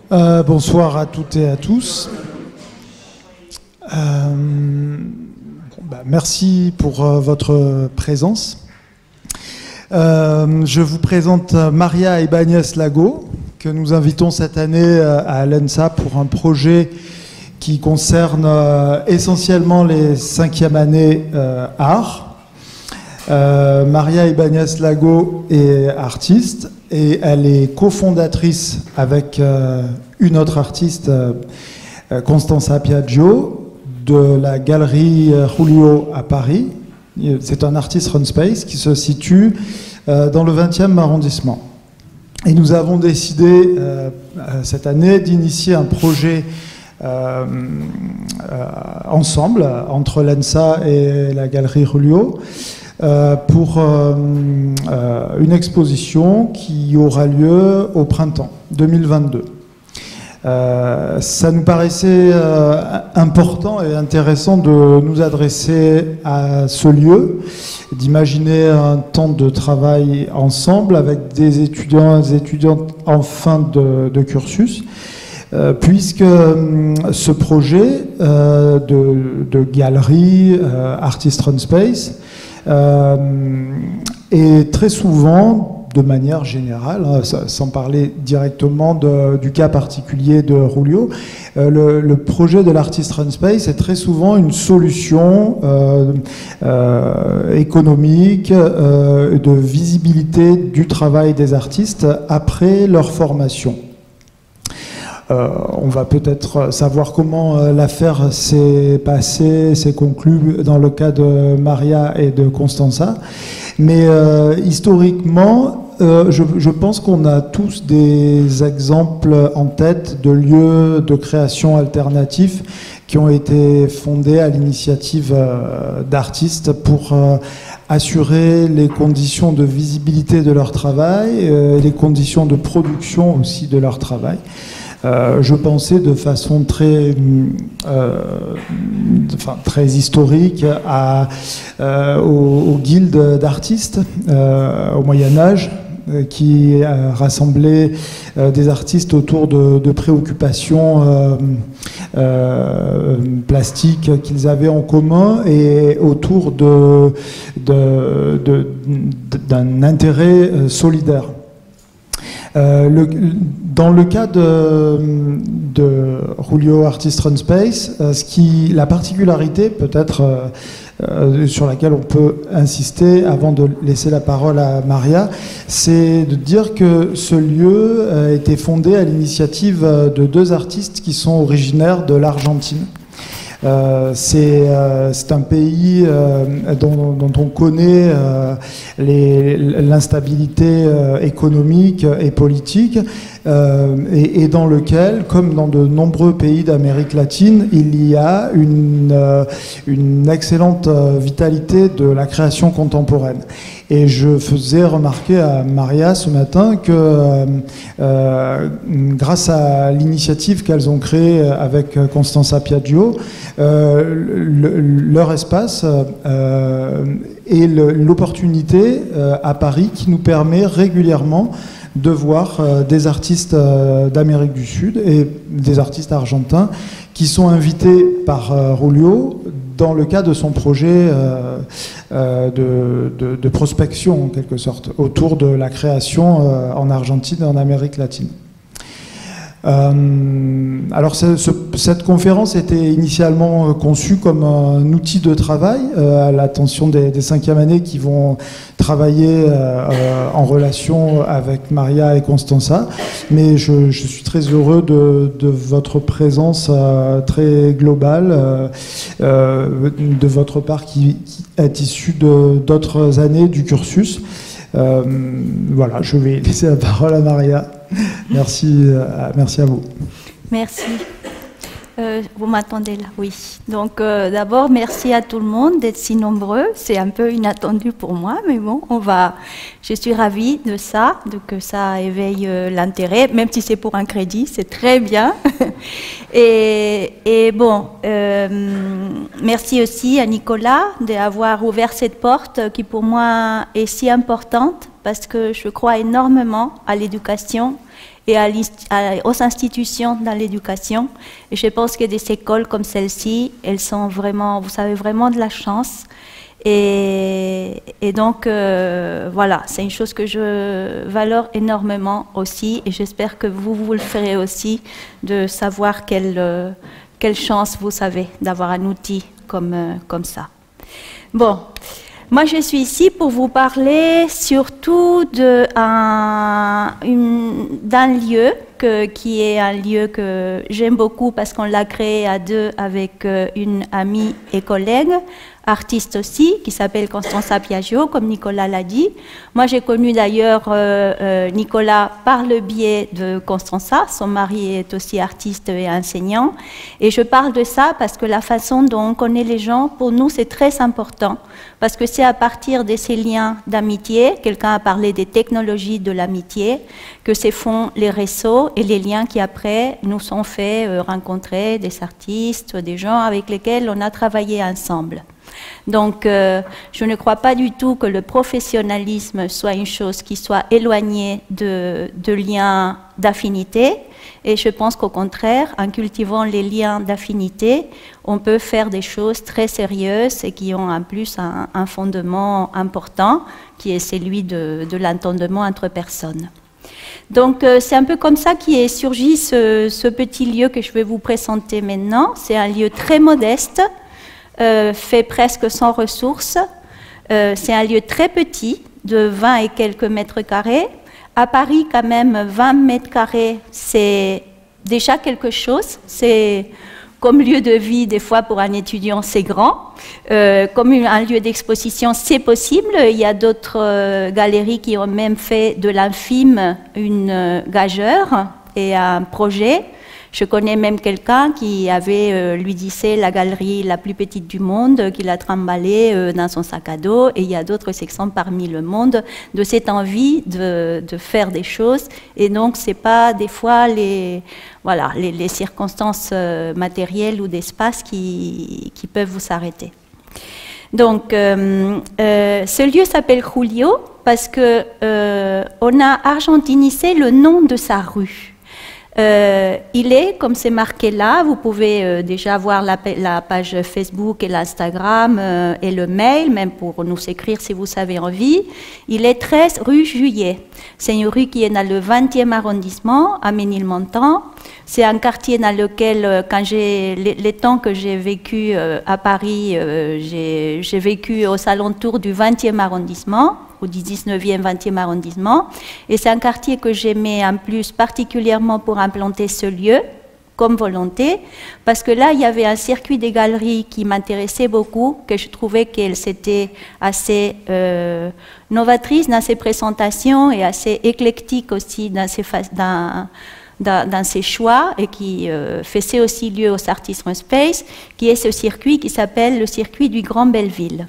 Bonsoir à toutes et à tous. Merci pour votre présence. Je vous présente Maria Ibáñez-Lago, que nous invitons cette année à l'ENSA pour un projet qui concerne essentiellement les 5e années art. Maria Ibáñez-Lago est artiste et elle est cofondatrice avec une autre artiste, Constanza Piaggio, de la galerie Julio à Paris. C'est un artist run space qui se situe dans le 20e arrondissement. Et nous avons décidé cette année d'initier un projet ensemble entre l'ENSA et la galerie Julio pour une exposition qui aura lieu au printemps 2022. Ça nous paraissait important et intéressant de nous adresser à ce lieu, d'imaginer un temps de travail ensemble avec des étudiants et étudiantes en fin de cursus, puisque ce projet de galerie Artist Run Space est très souvent, de manière générale, sans parler directement du cas particulier de Julio, le projet de l'Artist Run Space est très souvent une solution économique, de visibilité du travail des artistes après leur formation. On va peut-être savoir comment l'affaire s'est passée, s'est conclue dans le cas de Maria et de Constanza. Mais historiquement, je pense qu'on a tous des exemples en tête de lieux de création alternatifs qui ont été fondés à l'initiative d'artistes pour assurer les conditions de visibilité de leur travail, les conditions de production aussi de leur travail. Je pensais de façon très historique aux guildes d'artistes au Moyen-Âge qui rassemblaient des artistes autour de préoccupations plastiques qu'ils avaient en commun et autour d'un intérêt solidaire. Dans le cas de Julio Artist Run Space, la particularité peut-être sur laquelle on peut insister avant de laisser la parole à Maria, c'est de dire que ce lieu a été fondé à l'initiative de 2 artistes qui sont originaires de l'Argentine. C'est un pays dont on connaît l'instabilité économique et politique et dans lequel, comme dans de nombreux pays d'Amérique latine, il y a une excellente vitalité de la création contemporaine. Et je faisais remarquer à Maria ce matin que grâce à l'initiative qu'elles ont créée avec Constanza Piaggio, leur espace est l'opportunité à Paris qui nous permet régulièrement de voir des artistes d'Amérique du Sud et des artistes argentins qui sont invités par Julio dans le cadre de son projet de prospection, en quelque sorte, autour de la création en Argentine et en Amérique latine. Alors cette conférence était initialement conçue comme un outil de travail à l'attention des 5e années qui vont travailler en relation avec Maria et Constanza, mais je suis très heureux de votre présence très globale de votre part qui est issue d'autres années du cursus. Voilà, je vais laisser la parole à Maria. Merci à vous. Merci. Vous m'attendez là, oui. Donc d'abord, merci à tout le monde d'être si nombreux. C'est un peu inattendu pour moi, mais bon, je suis ravie de ça, que ça éveille l'intérêt, même si c'est pour un crédit, c'est très bien. Et bon, merci aussi à Nicolas d'avoir ouvert cette porte qui pour moi est si importante parce que je crois énormément à l'éducation et aux institutions dans l'éducation. Et je pense que des écoles comme celle-ci, elles sont vraiment, vous avez vraiment de la chance. Et donc, voilà, c'est une chose que je valore énormément aussi, et j'espère que vous le ferez aussi, de savoir quelle chance vous avez d'avoir un outil comme ça. Bon, moi je suis ici pour vous parler surtout d'un lieu qui est un lieu que j'aime beaucoup parce qu'on l'a créé à deux avec une amie et collègue, artiste aussi, qui s'appelle Constanza Piaggio, comme Nicolas l'a dit. Moi, j'ai connu d'ailleurs Nicolas par le biais de Constanza. Son mari est aussi artiste et enseignant. Et je parle de ça parce que la façon dont on connaît les gens, pour nous, c'est très important. Parce que c'est à partir de ces liens d'amitié, quelqu'un a parlé des technologies de l'amitié, que se font les réseaux et les liens qui, après, nous sont faits rencontrer des artistes, des gens avec lesquels on a travaillé ensemble. Donc, je ne crois pas du tout que le professionnalisme soit une chose qui soit éloignée de liens d'affinité. Et je pense qu'au contraire, en cultivant les liens d'affinité, on peut faire des choses très sérieuses et qui ont en plus un fondement important, qui est celui de l'entendement entre personnes. Donc, c'est un peu comme ça qu'est surgi ce petit lieu que je vais vous présenter maintenant. C'est un lieu très modeste, fait presque sans ressources. C'est un lieu très petit, de 20 et quelques mètres carrés. À Paris, quand même, 20 mètres carrés, c'est déjà quelque chose. C'est comme lieu de vie, des fois, pour un étudiant, c'est grand. Comme un lieu d'exposition, c'est possible. Il y a d'autres galeries qui ont même fait de l'infime une gageure et un projet. Je connais même quelqu'un qui avait, lui disait, la galerie la plus petite du monde, qu'il a trimballée dans son sac à dos. Et il y a d'autres exemples parmi le monde de cette envie de faire des choses. Et donc, ce n'est pas des fois les circonstances matérielles ou d'espace qui peuvent vous arrêter. Donc, ce lieu s'appelle Julio parce qu'on a argentinisé le nom de sa rue. Il est, comme c'est marqué là, vous pouvez déjà voir la page Facebook et l'Instagram et le mail, même pour nous écrire si vous avez envie. Il est 13 rue Juillet. C'est une rue qui est dans le 20e arrondissement, à Ménilmontant. C'est un quartier dans lequel, quand les temps que j'ai vécu à Paris, j'ai vécu aux alentours du 20e arrondissement, ou du 19e, 20e arrondissement. Et c'est un quartier que j'aimais en plus particulièrement pour implanter ce lieu, comme volonté, parce que là, il y avait un circuit des galeries qui m'intéressait beaucoup, que je trouvais qu'elle s'était assez novatrice dans ses présentations et assez éclectique aussi dans ses choix, et qui faisait aussi lieu au Artisme Space, qui est ce circuit qui s'appelle le circuit du Grand Belleville.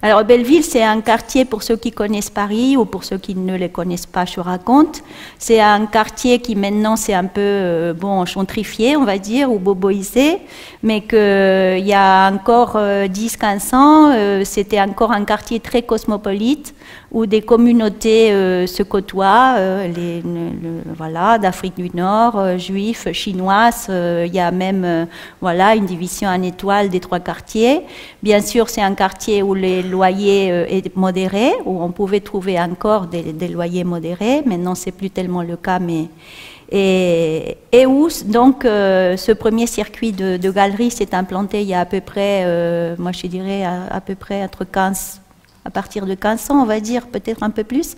Alors, Belleville, c'est un quartier, pour ceux qui connaissent Paris, ou pour ceux qui ne les connaissent pas, je raconte. C'est un quartier qui, maintenant, c'est un peu, gentrifié, on va dire, ou boboisé, mais qu'il y a encore 10-15 ans, c'était encore un quartier très cosmopolite, où des communautés se côtoient, voilà, d'Afrique du Nord, juifs, chinoises. Il y a même une division en étoiles des 3 quartiers. Bien sûr, c'est un quartier où les loyers est modéré, où on pouvait trouver encore des loyers modérés. Maintenant, c'est plus tellement le cas, mais et où donc ce premier circuit de galeries s'est implanté il y a à peu près, moi je dirais à peu près à partir de 15 ans, on va dire, peut-être un peu plus,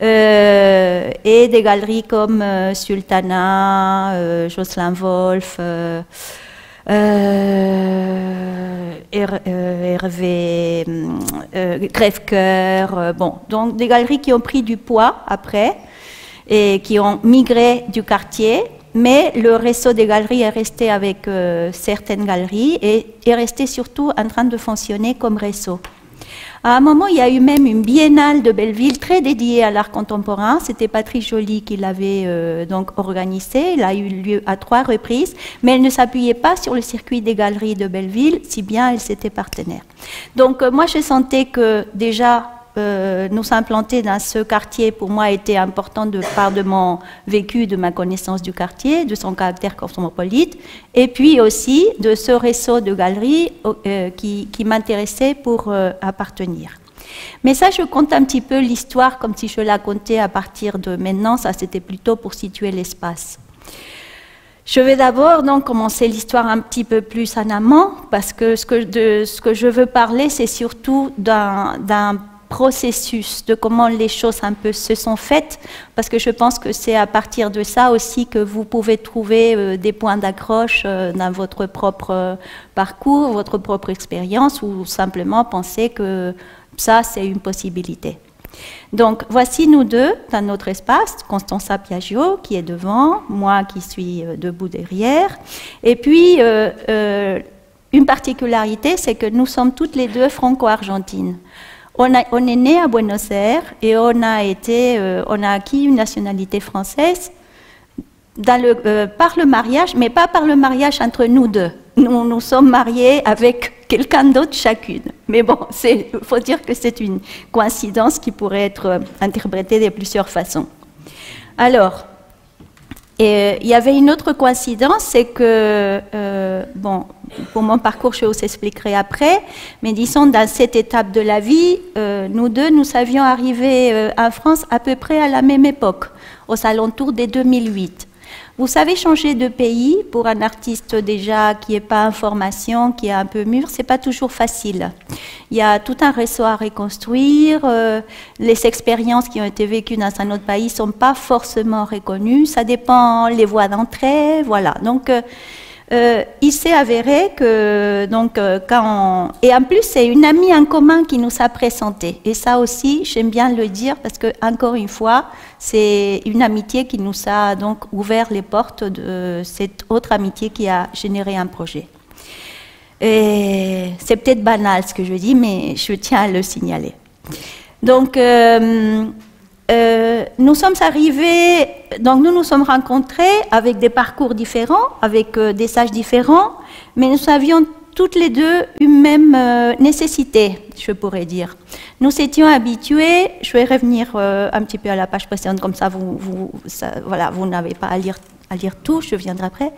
et des galeries comme Sultana, Jocelyn Wolf, Hervé, Crève-Cœur, donc des galeries qui ont pris du poids après et qui ont migré du quartier, mais le réseau des galeries est resté avec certaines galeries et est resté surtout en train de fonctionner comme réseau. À un moment, il y a eu même une biennale de Belleville très dédiée à l'art contemporain. C'était Patrice Joly qui l'avait donc organisée. Elle a eu lieu à 3 reprises, mais elle ne s'appuyait pas sur le circuit des galeries de Belleville, si bien elle s'était partenaire. Donc moi, je sentais que déjà, nous implanter dans ce quartier, pour moi, était important de part de mon vécu, de ma connaissance du quartier, de son caractère cosmopolite, et puis aussi de ce réseau de galeries qui m'intéressait pour appartenir. Mais ça, je compte un petit peu l'histoire comme si je la comptais à partir de maintenant. Ça, c'était plutôt pour situer l'espace. Je vais d'abord donc commencer l'histoire un petit peu plus en amont, parce que ce que je veux parler, c'est surtout d'un processus, de comment les choses un peu se sont faites, parce que je pense que c'est à partir de ça aussi que vous pouvez trouver des points d'accroche dans votre propre parcours, votre propre expérience, ou simplement penser que ça, c'est une possibilité. Donc, voici nous deux dans notre espace, Constanza Piaggio qui est devant, moi qui suis debout derrière. Et puis, une particularité, c'est que nous sommes toutes les deux franco-argentines. On est né à Buenos Aires et on a acquis une nationalité française par le mariage, mais pas par le mariage entre nous deux. Nous sommes mariés avec quelqu'un d'autre chacune. Mais bon, il faut dire que c'est une coïncidence qui pourrait être interprétée de plusieurs façons. Alors, il y avait une autre coïncidence, c'est que, bon, pour mon parcours, je vous expliquerai après, mais disons, dans cette étape de la vie, nous deux, nous savions arriver en France à peu près à la même époque, aux alentours de 2008. Vous savez, changer de pays pour un artiste déjà qui n'est pas en formation, qui est un peu mûr, c'est pas toujours facile. Il y a tout un réseau à reconstruire, les expériences qui ont été vécues dans un autre pays sont pas forcément reconnues, ça dépend les voies d'entrée, voilà. Donc, il s'est avéré que, et en plus, c'est une amie en commun qui nous a présenté. Et ça aussi, j'aime bien le dire parce que, encore une fois, c'est une amitié qui nous a donc ouvert les portes de cette autre amitié qui a généré un projet. Et c'est peut-être banal ce que je dis, mais je tiens à le signaler. Donc, nous sommes arrivés, donc nous nous sommes rencontrés avec des parcours différents, avec des âges différents, mais nous avions toutes les deux une même nécessité, je pourrais dire. Nous étions habitués, je vais revenir un petit peu à la page précédente, comme ça voilà, vous n'avez pas à lire tout, je viendrai après.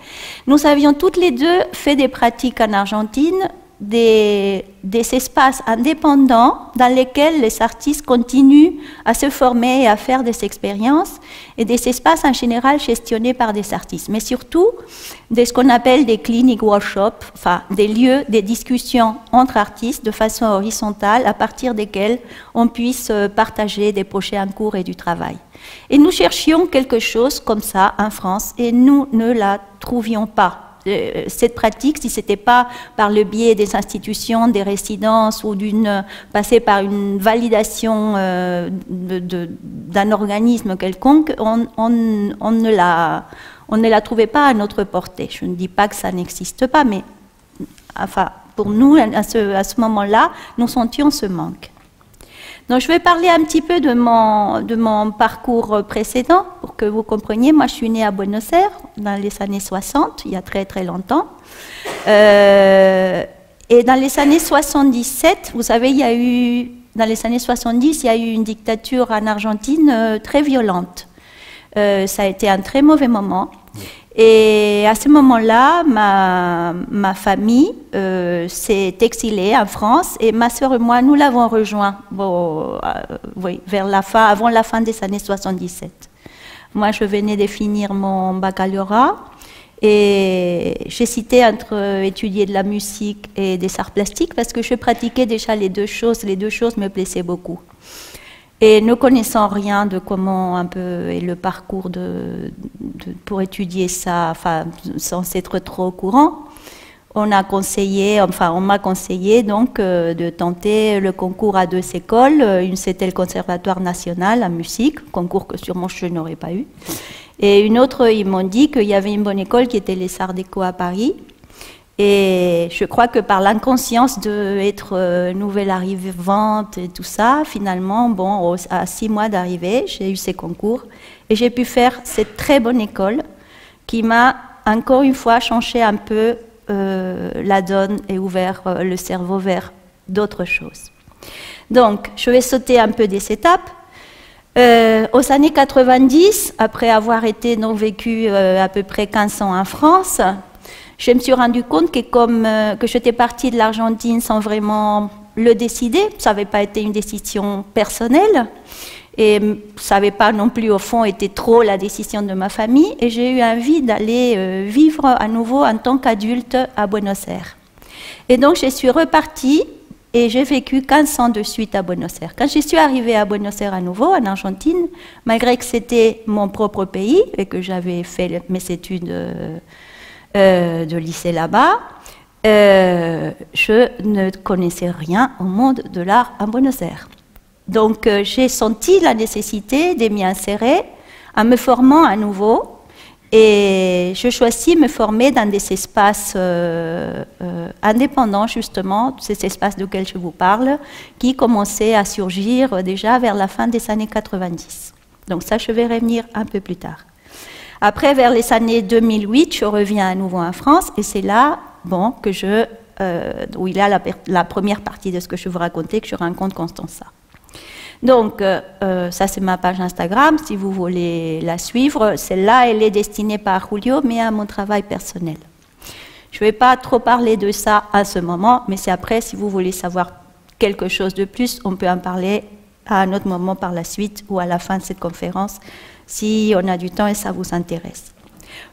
Nous avions toutes les deux fait des pratiques en Argentine, des espaces indépendants dans lesquels les artistes continuent à se former et à faire des expériences, et des espaces en général gestionnés par des artistes, mais surtout de ce qu'on appelle des clinic workshops, enfin des lieux, des discussions entre artistes de façon horizontale à partir desquels on puisse partager des projets en cours et du travail. Et nous cherchions quelque chose comme ça en France et nous ne la trouvions pas. Cette pratique, si ce n'était pas par le biais des institutions, des résidences ou passer par une validation d'un organisme quelconque, on ne la trouvait pas à notre portée. Je ne dis pas que ça n'existe pas, mais enfin, pour nous, à ce moment-là, nous sentions ce manque. Donc, je vais parler un petit peu de mon parcours précédent pour que vous compreniez. Moi, je suis née à Buenos Aires dans les années 60, il y a très très longtemps. Et dans les années 77, vous savez, dans les années 70, il y a eu une dictature en Argentine très violente. Ça a été un très mauvais moment. Et à ce moment-là, ma famille s'est exilée en France et ma sœur et moi, nous l'avons rejoint avant la fin des années 77. Moi, je venais de finir mon baccalauréat et j'hésitais entre étudier de la musique et des arts plastiques parce que je pratiquais déjà les deux choses me plaisaient beaucoup. Et ne connaissant rien de comment un peu est le parcours pour étudier ça, enfin, sans être trop au courant, on m'a conseillé donc de tenter le concours à deux écoles. Une, c'était le Conservatoire national en musique, concours que sûrement je n'aurais pas eu. Et une autre, ils m'ont dit qu'il y avait une bonne école qui était les Arts Déco à Paris. Et je crois que par l'inconscience d'être nouvelle arrivante et tout ça, finalement, bon, à 6 mois d'arrivée, j'ai eu ces concours et j'ai pu faire cette très bonne école qui m'a encore une fois changé un peu la donne et ouvert le cerveau vers d'autres choses. Donc, je vais sauter un peu des étapes. Aux années 90, après avoir été donc vécu à peu près 15 ans en France, je me suis rendu compte que que j'étais partie de l'Argentine sans vraiment le décider, ça n'avait pas été une décision personnelle, et ça n'avait pas non plus au fond été trop la décision de ma famille, et j'ai eu envie d'aller vivre à nouveau en tant qu'adulte à Buenos Aires. Et donc je suis repartie, et j'ai vécu 15 ans de suite à Buenos Aires. Quand je suis arrivée à Buenos Aires à nouveau, en Argentine, malgré que c'était mon propre pays et que j'avais fait mes études de lycée là-bas, je ne connaissais rien au monde de l'art à Buenos Aires. Donc j'ai senti la nécessité de m'y insérer en me formant à nouveau. Et je choisis de me former dans des espaces indépendants, justement, ces espaces desquels je vous parle, qui commençaient à surgir déjà vers la fin des années 90. Donc ça, je vais revenir un peu plus tard. Après, vers les années 2008, je reviens à nouveau en France, et c'est là bon, que où il y a la première partie de ce que je vous racontais, que je rencontre Constanza. Donc, ça c'est ma page Instagram, si vous voulez la suivre. Celle-là, elle est destinée pas à Julio, mais à mon travail personnel. Je ne vais pas trop parler de ça à ce moment, mais c'est après, si vous voulez savoir quelque chose de plus, on peut en parler à un autre moment par la suite ou à la fin de cette conférence, si on a du temps et ça vous intéresse.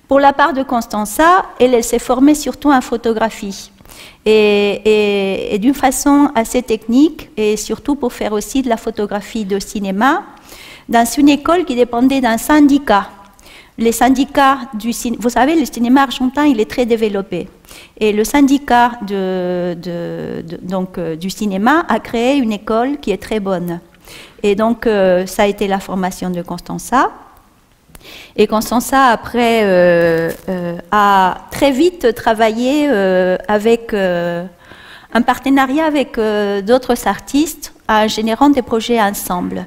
Pour la part de Constanza, elle s'est formée surtout en photographie. Et d'une façon assez technique, et surtout pour faire aussi de la photographie de cinéma, dans une école qui dépendait d'un syndicat. Les syndicats du cinéma, vous savez, le cinéma argentin, il est très développé. Et le syndicat du cinéma a créé une école qui est très bonne. Et donc, ça a été la formation de Constanza. Et Constanza, après, a très vite travaillé avec un partenariat avec d'autres artistes en générant des projets ensemble.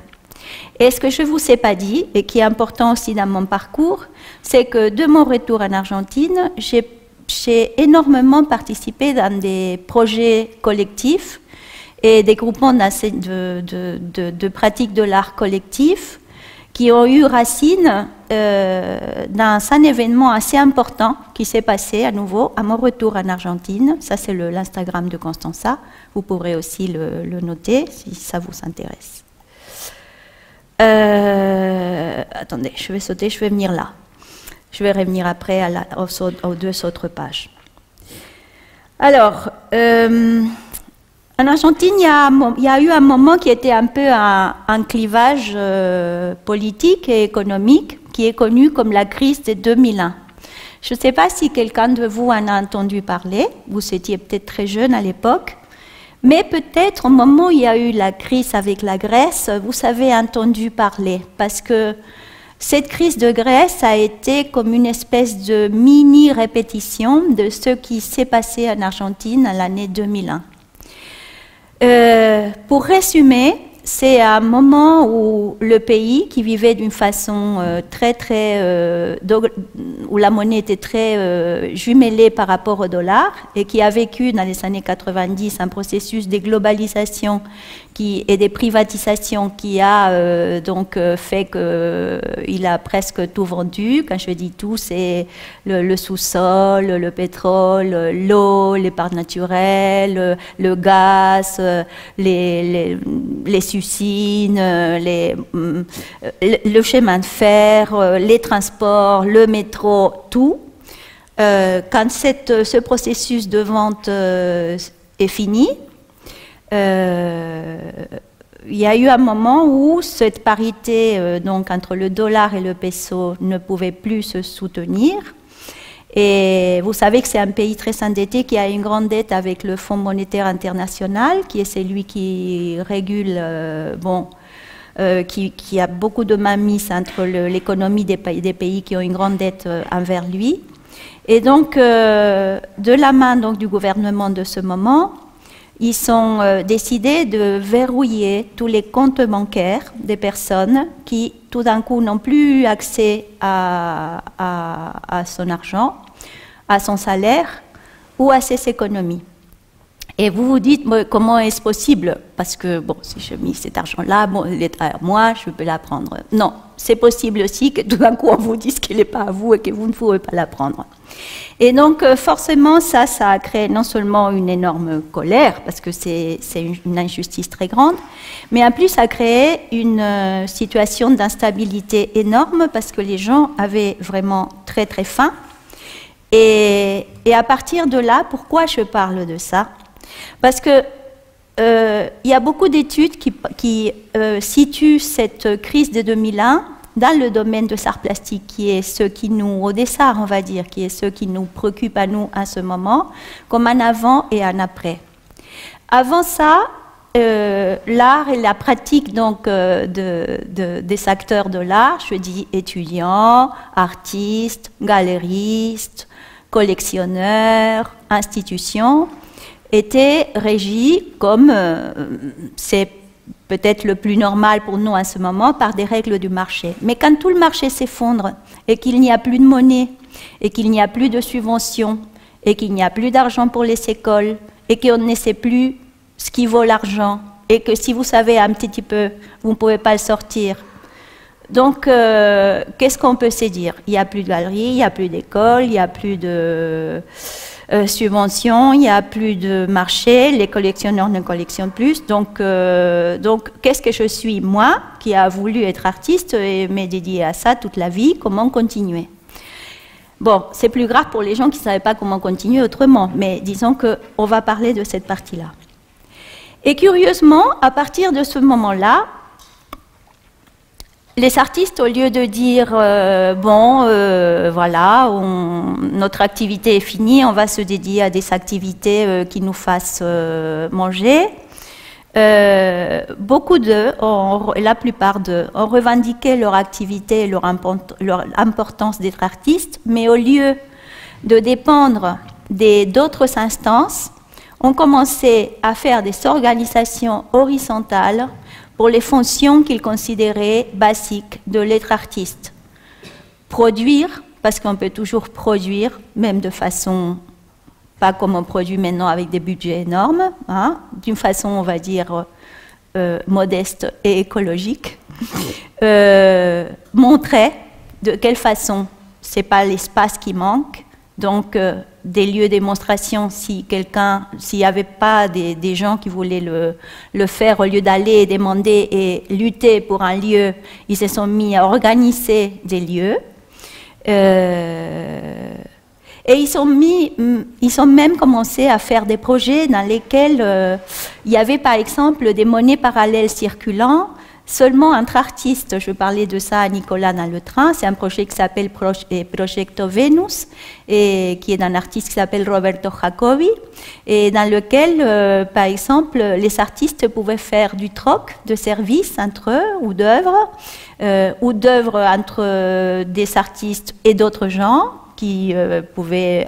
Et ce que je ne vous ai pas dit, et qui est important aussi dans mon parcours, c'est que de mon retour en Argentine, j'ai énormément participé dans des projets collectifs et des groupements de pratiques de l'art collectif qui ont eu racine dans un événement assez important qui s'est passé à nouveau à mon retour en Argentine. Ça, c'est l'Instagram de Constanza. Vous pourrez aussi le noter si ça vous intéresse. Attendez, je vais sauter, je vais venir là. Je vais revenir après aux deux autres pages. Alors, en Argentine, il y a eu un moment qui était un peu un clivage politique et économique qui est connu comme la crise de 2001. Je ne sais pas si quelqu'un de vous en a entendu parler, vous étiez peut-être très jeune à l'époque, mais peut-être au moment où il y a eu la crise avec la Grèce, vous avez entendu parler, parce que cette crise de Grèce a été comme une espèce de mini-répétition de ce qui s'est passé en Argentine en l'année 2001. Pour résumer, c'est un moment où le pays, qui vivait d'une façon où la monnaie était très jumelée par rapport au dollar, et qui a vécu dans les années 90 un processus de globalisation et des privatisations qui a fait qu'il a presque tout vendu. Quand je dis tout, c'est le sous-sol, le pétrole, l'eau, les parcs naturels, le gaz, les usines, le chemin de fer, les transports, le métro, tout. Quand ce processus de vente est fini, il y a eu un moment où cette parité donc entre le dollar et le peso ne pouvait plus se soutenir. Et vous savez que c'est un pays très endetté qui a une grande dette avec le Fonds monétaire international, qui est celui qui régule, qui a beaucoup de mainmise entre l'économie des pays qui ont une grande dette envers lui. Et donc, de la main donc, du gouvernement de ce moment, ils ont décidé de verrouiller tous les comptes bancaires des personnes qui, tout d'un coup, n'ont plus eu accès à son argent, à son salaire ou à ses économies. Et vous vous dites, comment est-ce possible? Parce que, bon, si je mets cet argent-là, bon, il est à moi, je peux la prendre. Non, c'est possible aussi que tout d'un coup, on vous dise qu'il n'est pas à vous et que vous ne pouvez pas la prendre. Et donc, forcément, ça a créé non seulement une énorme colère, parce que c'est une injustice très grande, mais en plus, ça a créé une situation d'instabilité énorme, parce que les gens avaient vraiment très, très faim. Et à partir de là, pourquoi je parle de ça? Parce que il y a beaucoup d'études qui situent cette crise de 2001 dans le domaine de l'art plastique, qui est ce qui nous, au Dessart, on va dire, qui est ce qui nous préoccupe à nous à ce moment, comme un avant et un après. Avant ça, l'art et la pratique donc, des acteurs de l'art, je dis étudiants, artistes, galéristes, collectionneurs, institutions, était régie, comme c'est peut-être le plus normal pour nous à ce moment, par des règles du marché. Mais quand tout le marché s'effondre et qu'il n'y a plus de monnaie, et qu'il n'y a plus de subventions, et qu'il n'y a plus d'argent pour les écoles, et qu'on ne sait plus ce qui vaut l'argent, et que si vous savez un petit peu, vous ne pouvez pas le sortir. Donc, qu'est-ce qu'on peut se dire? Il n'y a plus de galeries, il n'y a plus d'écoles, il n'y a plus de subventions, il n'y a plus de marché, les collectionneurs ne collectionnent plus. Donc qu'est-ce que je suis, moi, qui a voulu être artiste et m'est dédié à ça toute la vie, comment continuer? Bon, c'est plus grave pour les gens qui ne savaient pas comment continuer autrement, mais disons qu'on va parler de cette partie-là. Et curieusement, à partir de ce moment-là, les artistes, au lieu de dire voilà, notre activité est finie, on va se dédier à des activités qui nous fassent manger, beaucoup d'eux, la plupart d'eux, ont revendiqué leur activité et leur importance d'être artistes, mais au lieu de dépendre d'autres instances, ont commencé à faire des organisations horizontales pour les fonctions qu'ils considéraient basiques de l'être artiste. Produire, parce qu'on peut toujours produire, même de façon, pas comme on produit maintenant avec des budgets énormes, hein, d'une façon, on va dire, modeste et écologique. Montrer de quelle façon, ce n'est pas l'espace qui manque, donc des lieux de démonstration, s'il n'y avait pas des gens qui voulaient le faire, au lieu d'aller demander et lutter pour un lieu, ils se sont mis à organiser des lieux. Et ils ont même commencé à faire des projets dans lesquels il y avait par exemple des monnaies parallèles circulant, seulement entre artistes. Je parlais de ça à Nicolas dans le train. C'est un projet qui s'appelle Progetto Venus, et qui est d'un artiste qui s'appelle Roberto Jacobi, et dans lequel, par exemple, les artistes pouvaient faire du troc de services entre eux, ou d'œuvres entre des artistes et d'autres gens, qui pouvaient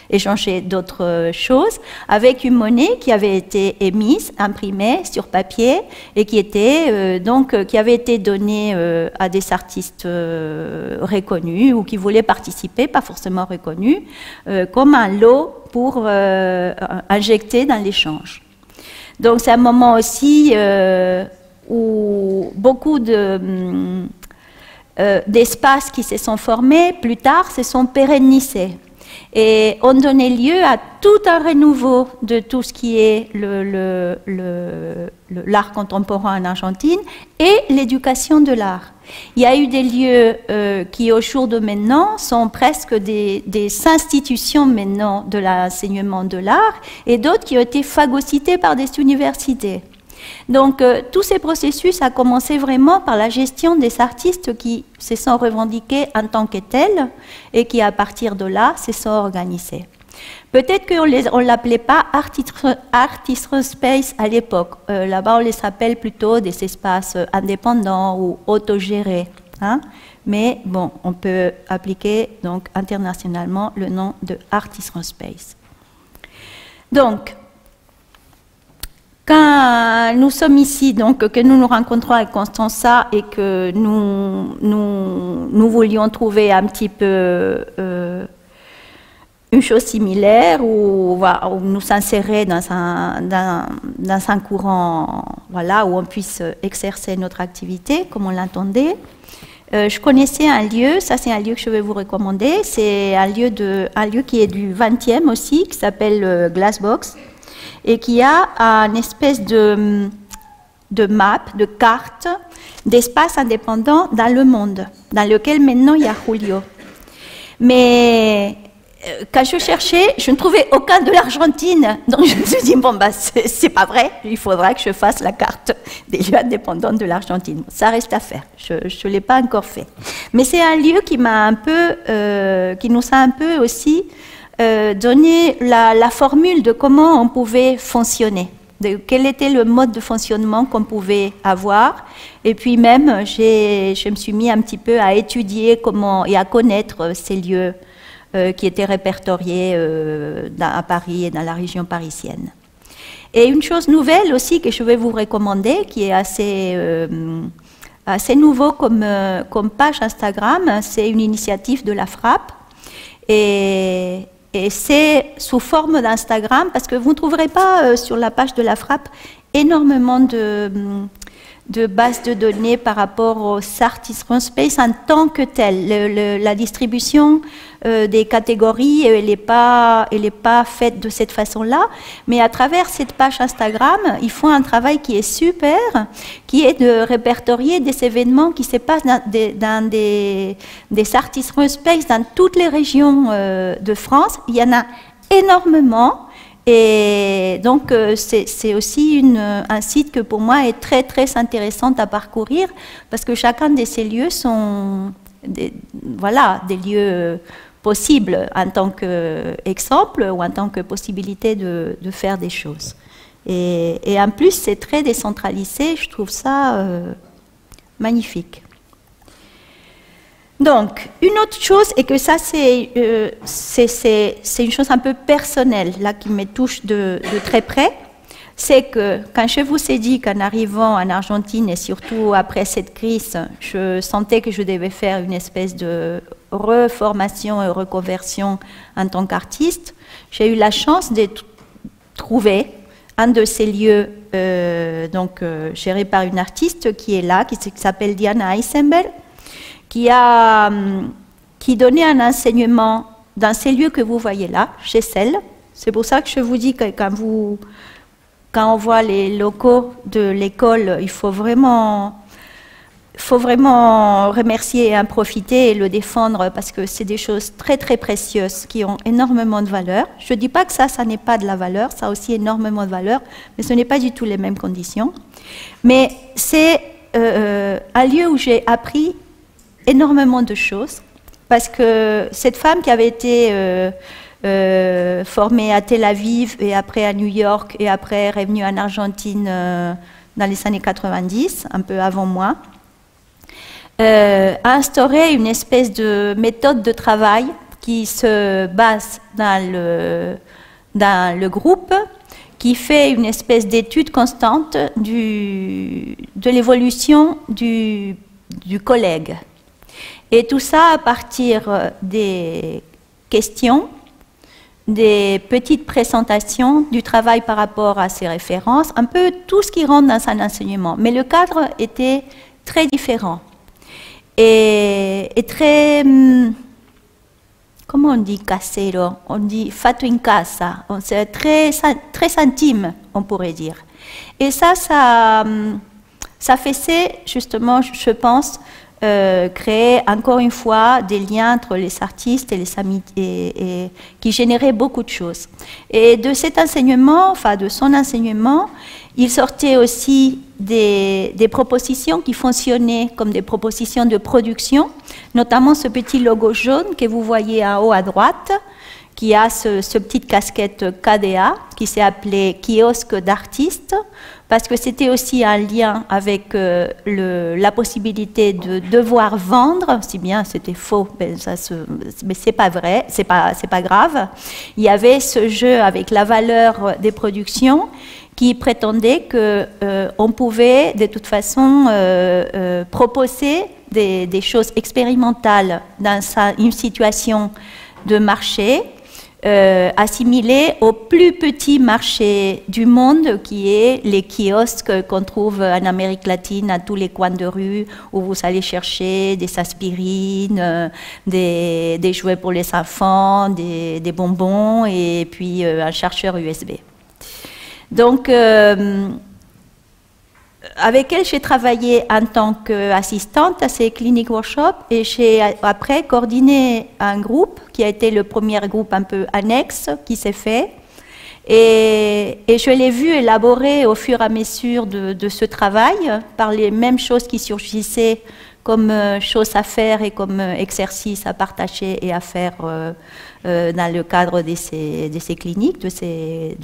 échanger d'autres choses, avec une monnaie qui avait été émise, imprimée sur papier, et qui avait été donnée à des artistes reconnus ou qui voulaient participer, pas forcément reconnus, comme un lot pour injecter dans l'échange. Donc c'est un moment aussi où beaucoup d'espaces qui se sont formés, plus tard, se sont pérennisés et ont donné lieu à tout un renouveau de tout ce qui est l'art contemporain en Argentine et l'éducation de l'art. Il y a eu des lieux qui, au jour de maintenant, sont presque des institutions maintenant de l'enseignement de l'art, et d'autres qui ont été phagocytés par des universités. Donc, tous ces processus a commencé vraiment par la gestion des artistes qui se sont revendiqués en tant que tels et qui, à partir de là, se sont organisés. Peut-être qu'on ne l'appelait pas artist space à l'époque. Là-bas, on les appelle plutôt des espaces indépendants ou autogérés. Hein? Mais bon, on peut appliquer donc internationalement le nom de artist space. Donc, quand nous sommes ici, donc que nous nous rencontrons avec Constanza et que nous voulions trouver un petit peu une chose similaire où nous s'insérer dans un courant, voilà, où on puisse exercer notre activité comme on l'entendait. Je connaissais un lieu, ça c'est un lieu que je vais vous recommander, c'est un lieu qui est du 20e aussi, qui s'appelle Glassbox, et qui a une espèce de map, de carte, d'espace indépendant dans le monde, dans lequel maintenant il y a Julio. Mais quand je cherchais, je ne trouvais aucun de l'Argentine. Donc je me suis dit, bon, bah, c'est pas vrai, il faudra que je fasse la carte des lieux indépendants de l'Argentine. Ça reste à faire, je ne l'ai pas encore fait. Mais c'est un lieu qui m'a un peu, qui nous a un peu aussi donné la formule de comment on pouvait fonctionner, de quel était le mode de fonctionnement qu'on pouvait avoir. Et puis même, je me suis mis un petit peu à étudier comment et à connaître ces lieux qui étaient répertoriés à Paris et dans la région parisienne. Et une chose nouvelle aussi que je vais vous recommander, qui est assez nouveau comme page Instagram, c'est une initiative de la Frappe. Et c'est sous forme d'Instagram, parce que vous ne trouverez pas sur la page de la Frappe énormément de bases de données par rapport aux Artist Space en tant que tel. La distribution des catégories, elle n'est pas faite de cette façon-là, mais à travers cette page Instagram, ils font un travail qui est super, qui est de répertorier des événements qui se passent dans des Artist Space dans toutes les régions de France. Il y en a énormément. Et donc, c'est aussi un site que pour moi est très, très intéressant à parcourir, parce que chacun de ces lieux sont des lieux possibles en tant qu'exemple ou en tant que possibilité de faire des choses. Et en plus, c'est très décentralisé, je trouve ça magnifique. Donc, une autre chose, et que ça c'est une chose un peu personnelle, là, qui me touche de très près, c'est que quand je vous ai dit qu'en arrivant en Argentine, et surtout après cette crise, je sentais que je devais faire une espèce de reformation et reconversion en tant qu'artiste, j'ai eu la chance de trouver un de ces lieux géré par une artiste qui est là, qui s'appelle Diana Eisenberg, qui donnait un enseignement dans ces lieux que vous voyez là, chez Celle. C'est pour ça que je vous dis que quand on voit les locaux de l'école, il faut vraiment remercier et en profiter et le défendre, parce que c'est des choses très très précieuses qui ont énormément de valeur. Je ne dis pas que ça n'est pas de la valeur, ça a aussi énormément de valeur, mais ce n'est pas du tout les mêmes conditions. Mais c'est un lieu où j'ai appris énormément de choses, parce que cette femme qui avait été formée à Tel Aviv et après à New York et après revenue en Argentine dans les années 90, un peu avant moi, a instauré une espèce de méthode de travail qui se base dans le groupe, qui fait une espèce d'étude constante de l'évolution du collègue. Et tout ça à partir des questions, des petites présentations, du travail par rapport à ses références, un peu tout ce qui rentre dans un enseignement. Mais le cadre était très différent et très, comment on dit casero? On dit fatto in casa, c'est très intime, on pourrait dire. Et ça faisait justement, je pense, créer encore une fois des liens entre les artistes et les amitiés, et qui généraient beaucoup de choses. Et de cet enseignement, enfin de son enseignement, il sortait aussi des propositions qui fonctionnaient comme des propositions de production, notamment ce petit logo jaune que vous voyez en haut à droite, qui a ce petite casquette KDA, qui s'est appelé kiosque d'artistes, parce que c'était aussi un lien avec la possibilité de devoir vendre, si bien c'était faux, mais c'est pas vrai, c'est pas grave. Il y avait ce jeu avec la valeur des productions qui prétendait qu'on pouvait de toute façon proposer des choses expérimentales dans une situation de marché, assimilé au plus petit marché du monde, qui est les kiosques qu'on trouve en Amérique latine à tous les coins de rue, où vous allez chercher des aspirines, des jouets pour les enfants, des bonbons et puis un chargeur USB. Donc, avec elle, j'ai travaillé en tant qu'assistante à ces clinic workshops et j'ai après coordonné un groupe qui a été le premier groupe un peu annexe qui s'est fait. Et je l'ai vu élaborer au fur et à mesure de ce travail par les mêmes choses qui surgissaient comme choses à faire et comme exercices à partager et à faire dans le cadre de ces cliniques, de ces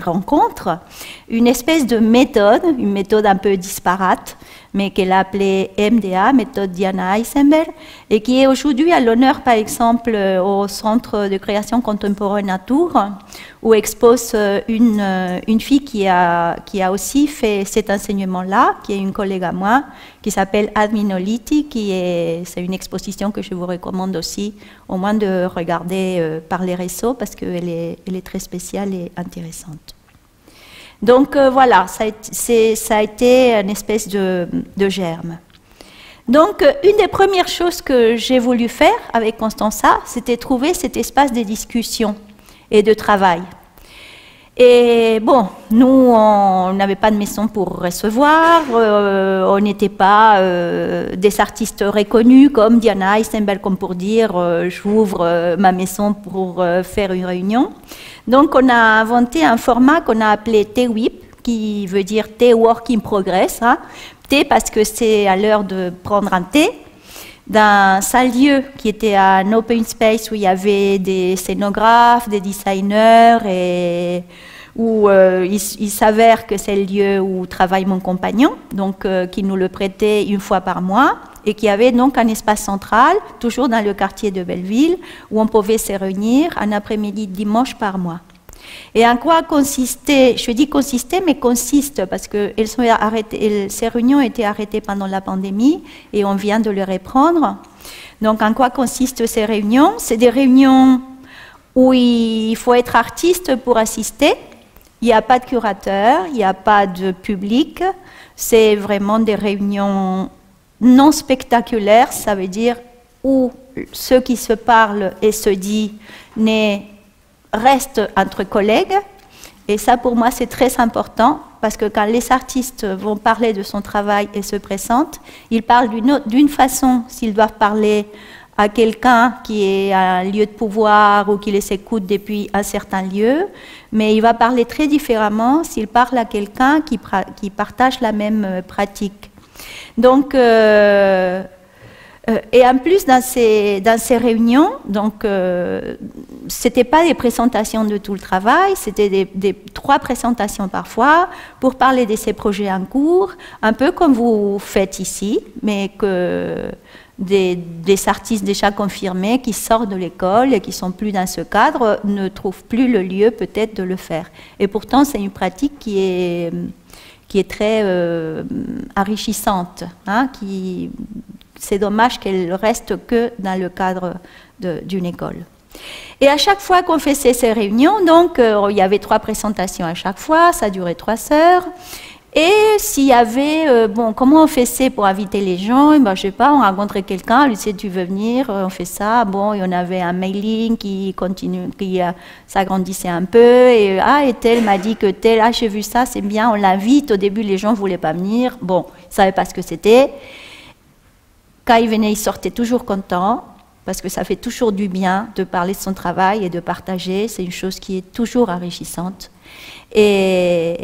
rencontres, une espèce de méthode, une méthode un peu disparate, mais qu'elle a appelée MDA, méthode Diana Eisenberg, et qui est aujourd'hui à l'honneur, par exemple, au Centre de création contemporaine à Tours, où expose une fille qui a aussi fait cet enseignement-là, qui est une collègue à moi, qui s'appelle Adminoliti, c'est une exposition que je vous recommande aussi, au moins de regarder par les réseaux, parce qu'elle est très spéciale et intéressante. Donc voilà, ça a été une espèce de germe. Donc une des premières choses que j'ai voulu faire avec Constanza, c'était trouver cet espace de discussion et de travail. Et bon, nous, on n'avait pas de maison pour recevoir, on n'était pas des artistes reconnus comme Diana Eisenberg, comme pour dire j'ouvre ma maison pour faire une réunion. Donc on a inventé un format qu'on a appelé TWIP, qui veut dire Tea Work in Progress. Hein. Thé parce que c'est à l'heure de prendre un thé, dans un lieu qui était un open space où il y avait des scénographes, des designers, et où il s'avère que c'est le lieu où travaille mon compagnon, donc qui nous le prêtait une fois par mois, et qui avait donc un espace central, toujours dans le quartier de Belleville, où on pouvait se réunir un après-midi dimanche par mois. Et en quoi consistait, je dis consistait, mais consiste, parce que ces réunions étaient arrêtées pendant la pandémie et on vient de les reprendre. Donc en quoi consistent ces réunions? C'est des réunions où il faut être artiste pour assister. Il n'y a pas de curateur, il n'y a pas de public. C'est vraiment des réunions non spectaculaires, ça veut dire où ceux qui se parlent et se disent restent entre collègues. Et ça, pour moi, c'est très important, parce que quand les artistes vont parler de son travail et se présentent, ils parlent d'une façon s'ils doivent parler à quelqu'un qui est à un lieu de pouvoir ou qui les écoute depuis un certain lieu, mais il va parler très différemment s'il parle à quelqu'un qui partage la même pratique. Donc, et en plus, dans ces réunions, donc, c'était pas des présentations de tout le travail, c'était des 3 présentations parfois pour parler de ces projets en cours, un peu comme vous faites ici, mais que des artistes déjà confirmés qui sortent de l'école et qui sont plus dans ce cadre ne trouvent plus le lieu peut-être de le faire. Et pourtant, c'est une pratique qui est très enrichissante, hein, c'est dommage qu'elle reste que dans le cadre d'une école. Et à chaque fois qu'on faisait ces réunions, donc il y avait 3 présentations à chaque fois, ça durait 3 heures. Et s'il y avait, bon, comment on faisait pour inviter les gens? Et ben, je sais pas, on rencontrait quelqu'un, on lui disait tu veux venir, on fait ça. Bon, et on avait un mailing qui s'agrandissait un peu. Et et tel m'a dit que tel, j'ai vu ça, c'est bien, on l'invite. Au début, les gens ne voulaient pas venir. Bon, ils ne savaient pas ce que c'était. Quand il venait, il sortait toujours content, parce que ça fait toujours du bien de parler de son travail et de partager. C'est une chose qui est toujours enrichissante. Mais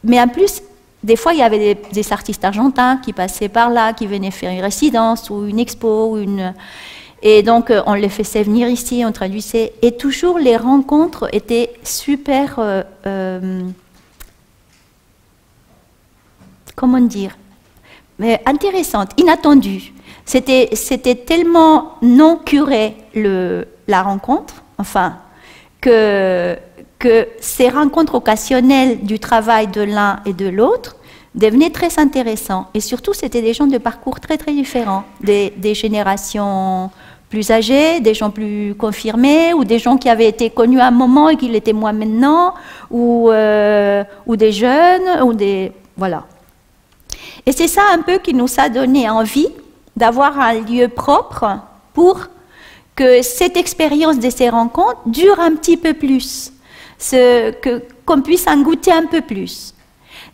en plus, des fois, il y avait des artistes argentins qui passaient par là, qui venaient faire une résidence ou une expo. Et donc, on les faisait venir ici, on traduisait. Et toujours, les rencontres étaient super... comment dire? Mais intéressantes, inattendues. C'était tellement non curé la rencontre, enfin, que ces rencontres occasionnelles du travail de l'un et de l'autre devenaient très intéressants. Et surtout, c'était des gens de parcours très très différents, des générations plus âgés, des gens plus confirmés, ou des gens qui avaient été connus à un moment et qui l'étaient moins maintenant, ou des jeunes, ou des... Voilà. Et c'est ça un peu qui nous a donné envie d'avoir un lieu propre pour que cette expérience de ces rencontres dure un petit peu plus, qu'on puisse en goûter un peu plus.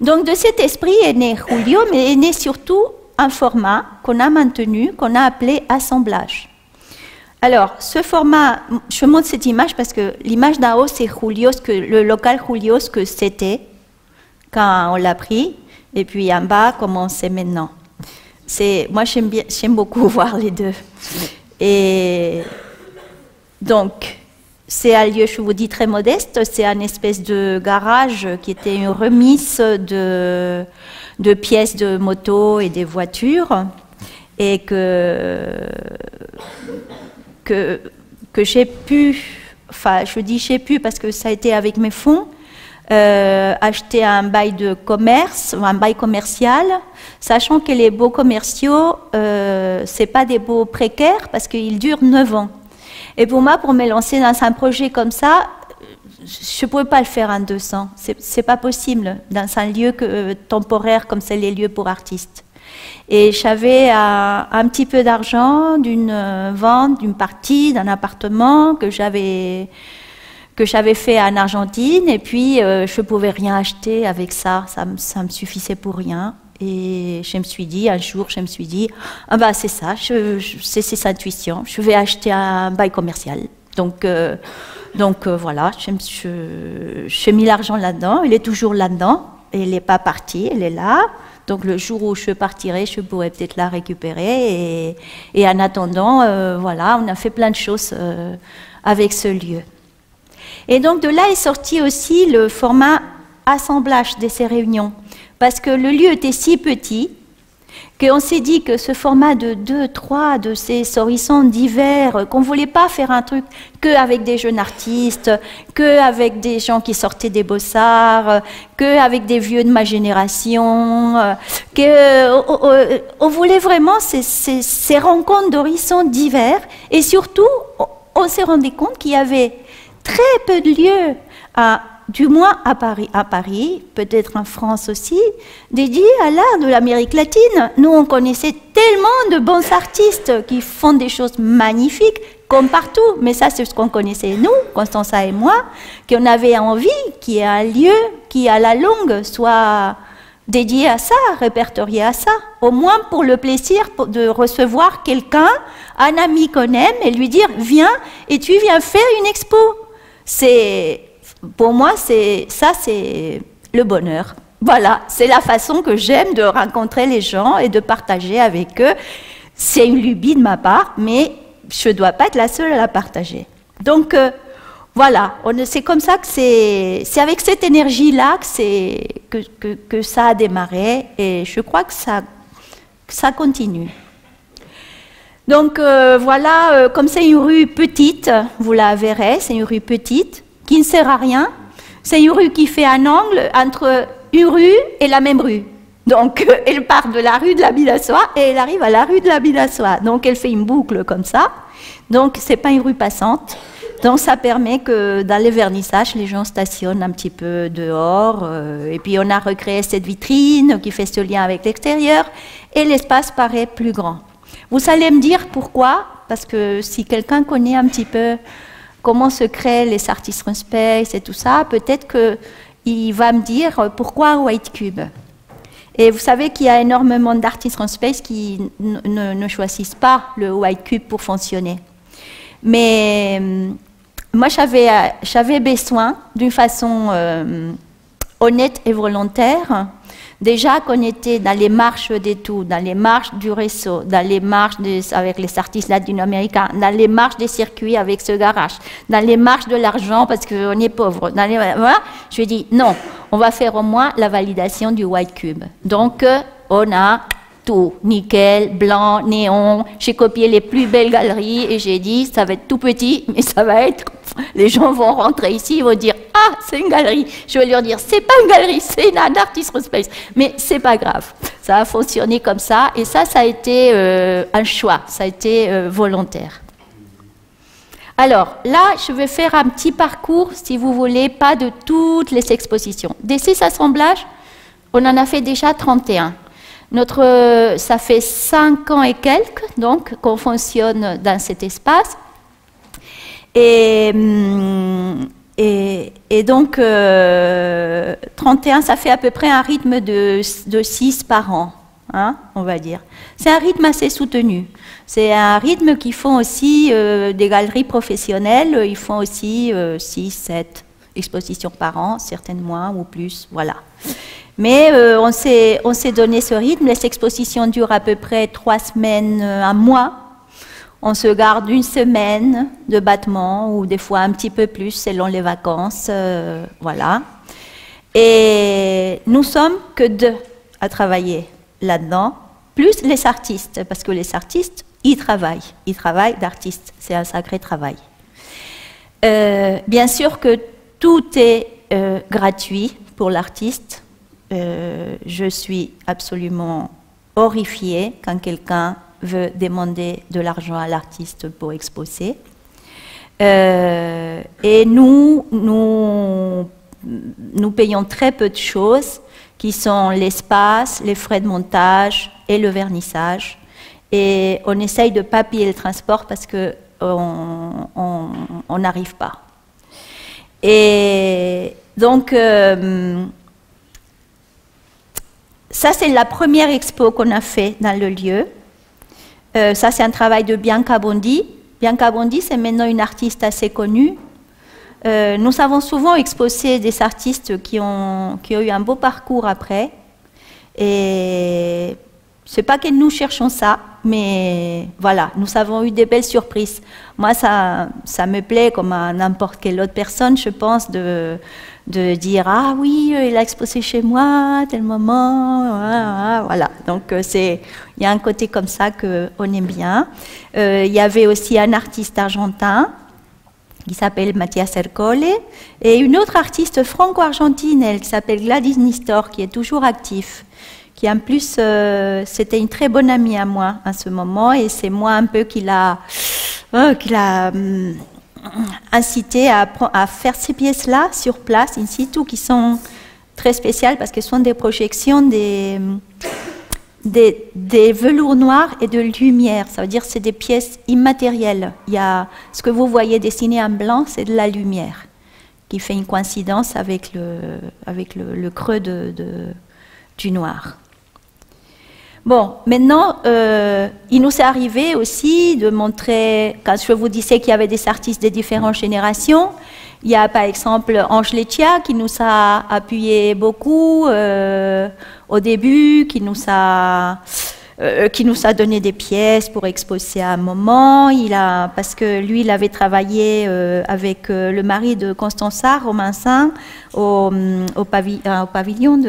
Donc de cet esprit est né Julio, mais est né surtout un format qu'on a maintenu, qu'on a appelé assemblage. Alors, ce format, je montre cette image parce que l'image d'en haut, c'est Julio, le local Julio, ce que c'était quand on l'a pris, et puis en bas, comment c'est maintenant. Moi, j'aime beaucoup voir les deux. Et donc, c'est un lieu, je vous dis, très modeste. C'est un espèce de garage qui était une remise de pièces de moto et des voitures, et que j'ai pu, enfin, je dis j'ai pu parce que ça a été avec mes fonds, acheter un bail de commerce, un bail commercial, sachant que les baux commerciaux, c'est pas des baux précaires parce qu'ils durent 9 ans. Et pour moi, pour me lancer dans un projet comme ça, je ne pouvais pas le faire en 200. C'est pas possible dans un lieu temporaire comme c'est les lieux pour artistes. Et j'avais un petit peu d'argent d'une vente, d'une partie d'un appartement que j'avais fait en Argentine, et puis je ne pouvais rien acheter avec ça me suffisait pour rien. Et je me suis dit, un jour, ah bah c'est ça, c'est cette intuition, je vais acheter un bail commercial. Donc voilà, j'ai mis l'argent là-dedans, il est toujours là-dedans, et il n'est pas parti, il est là. Donc le jour où je partirai, je pourrai peut-être la récupérer. Et en attendant, voilà, on a fait plein de choses avec ce lieu. Et donc de là est sorti aussi le format assemblage de ces réunions. Parce que le lieu était si petit qu'on s'est dit que ce format de 2, 3, de ces horizons divers, qu'on ne voulait pas faire un truc qu'avec des jeunes artistes, qu'avec des gens qui sortaient des beaux-arts, qu'avec des vieux de ma génération, on voulait vraiment ces rencontres d'horizons divers. Et surtout, on s'est rendu compte qu'il y avait très peu de lieux du moins à Paris, peut-être en France aussi, dédiés à l'art de l'Amérique latine. Nous, on connaissait tellement de bons artistes qui font des choses magnifiques, comme partout, mais ça, c'est ce qu'on connaissait, nous, Constanza et moi, qu'on avait envie qu'il y ait un lieu qui, à la longue, soit dédié à ça, répertorié à ça, au moins pour le plaisir de recevoir quelqu'un, un ami qu'on aime, et lui dire « Viens, et tu viens faire une expo ». Pour moi, c'est le bonheur. Voilà, c'est la façon que j'aime de rencontrer les gens et de partager avec eux. C'est une lubie de ma part, mais je ne dois pas être la seule à la partager. Donc, voilà, c'est comme ça que c'est avec cette énergie-là que ça a démarré, et je crois que ça continue. Donc, voilà, comme c'est une rue petite, vous la verrez, c'est une rue petite, qui ne sert à rien. C'est une rue qui fait un angle entre une rue et la même rue. Donc, elle part de la rue de la Bilassois et elle arrive à la rue de la Bilassois. Donc, elle fait une boucle comme ça. Donc, ce n'est pas une rue passante. Donc, ça permet que dans les vernissages, les gens stationnent un petit peu dehors. Et puis, on a recréé cette vitrine qui fait ce lien avec l'extérieur. Et l'espace paraît plus grand. Vous allez me dire pourquoi. Parce que si quelqu'un connaît un petit peu comment se créent les Artists from Space et tout ça, peut-être qu'il va me dire pourquoi White Cube. Et vous savez qu'il y a énormément d'Artists from Space qui ne choisissent pas le White Cube pour fonctionner. Mais moi, j'avais besoin, d'une façon honnête et volontaire, déjà qu'on était dans les marches des tout, dans les marches du réseau, dans les marches avec les artistes latino-américains, dans les marches des circuits avec ce garage, dans les marches de l'argent parce qu'on est pauvre. Voilà. Je lui ai dit non, on va faire au moins la validation du White Cube. Donc on a tout, nickel, blanc, néon. J'ai copié les plus belles galeries et j'ai dit ça va être tout petit, mais ça va être. Les gens vont rentrer ici, ils vont dire ah c'est une galerie. Je vais leur dire c'est pas une galerie, c'est une Artists from Space. Mais c'est pas grave, ça a fonctionné comme ça et ça a été un choix, ça a été volontaire. Alors là, je vais faire un petit parcours, si vous voulez, pas de toutes les expositions. Des 6 assemblages, on en a fait déjà 31. Ça fait 5 ans et quelques, donc, qu'on fonctionne dans cet espace. Et donc, 31, ça fait à peu près un rythme de 6 par an, hein, on va dire. C'est un rythme assez soutenu. C'est un rythme qu'ils font aussi des galeries professionnelles. Ils font aussi 6, 7 expositions par an, certaines moins ou plus, voilà. Mais on s'est donné ce rythme. Les expositions durent à peu près 3 semaines, un mois. On se garde 1 semaine de battement ou des fois un petit peu plus selon les vacances, voilà. Et nous sommes que 2 à travailler là-dedans, plus les artistes, parce que les artistes, ils travaillent d'artistes, c'est un sacré travail. Bien sûr que tout est gratuit pour l'artiste. Je suis absolument horrifiée quand quelqu'un veut demander de l'argent à l'artiste pour exposer. Et nous payons très peu de choses, qui sont l'espace, les frais de montage et le vernissage. Et on essaye de ne pas payer le transport parce qu'on n'arrive pas. Et donc, ça c'est la première expo qu'on a fait dans le lieu. Ça c'est un travail de Bianca Bondi. Bianca Bondi, c'est maintenant une artiste assez connue. Nous avons souvent exposé des artistes qui ont eu un beau parcours après. Et c'est pas que nous cherchons ça, mais voilà, nous avons eu des belles surprises. Moi, ça me plaît, comme à n'importe quelle autre personne, je pense, de dire « Ah oui, il a exposé chez moi, à tel moment, voilà. » Donc, il y a un côté comme ça qu'on aime bien. Il y avait aussi un artiste argentin qui s'appelle Mathias Ercole, et une autre artiste franco-argentine, elle, qui s'appelle Gladys Nistor, qui est toujours active, qui en plus, c'était une très bonne amie à moi à ce moment, et c'est moi un peu qui l'a incité à faire ces pièces-là sur place, in situ, qui sont très spéciales parce qu'elles sont des projections des velours noirs et de lumière. Ça veut dire que c'est des pièces immatérielles. Il y a, ce que vous voyez dessiné en blanc, c'est de la lumière qui fait une coïncidence avec le creux du noir. Bon, maintenant, il nous est arrivé aussi de montrer, quand je vous disais qu'il y avait des artistes de différentes générations, il y a par exemple Ange Leccia qui nous a appuyé beaucoup au début, qui nous a donné des pièces pour exposer à un moment. Parce que lui, il avait travaillé avec le mari de Constanza, Romain au pavillon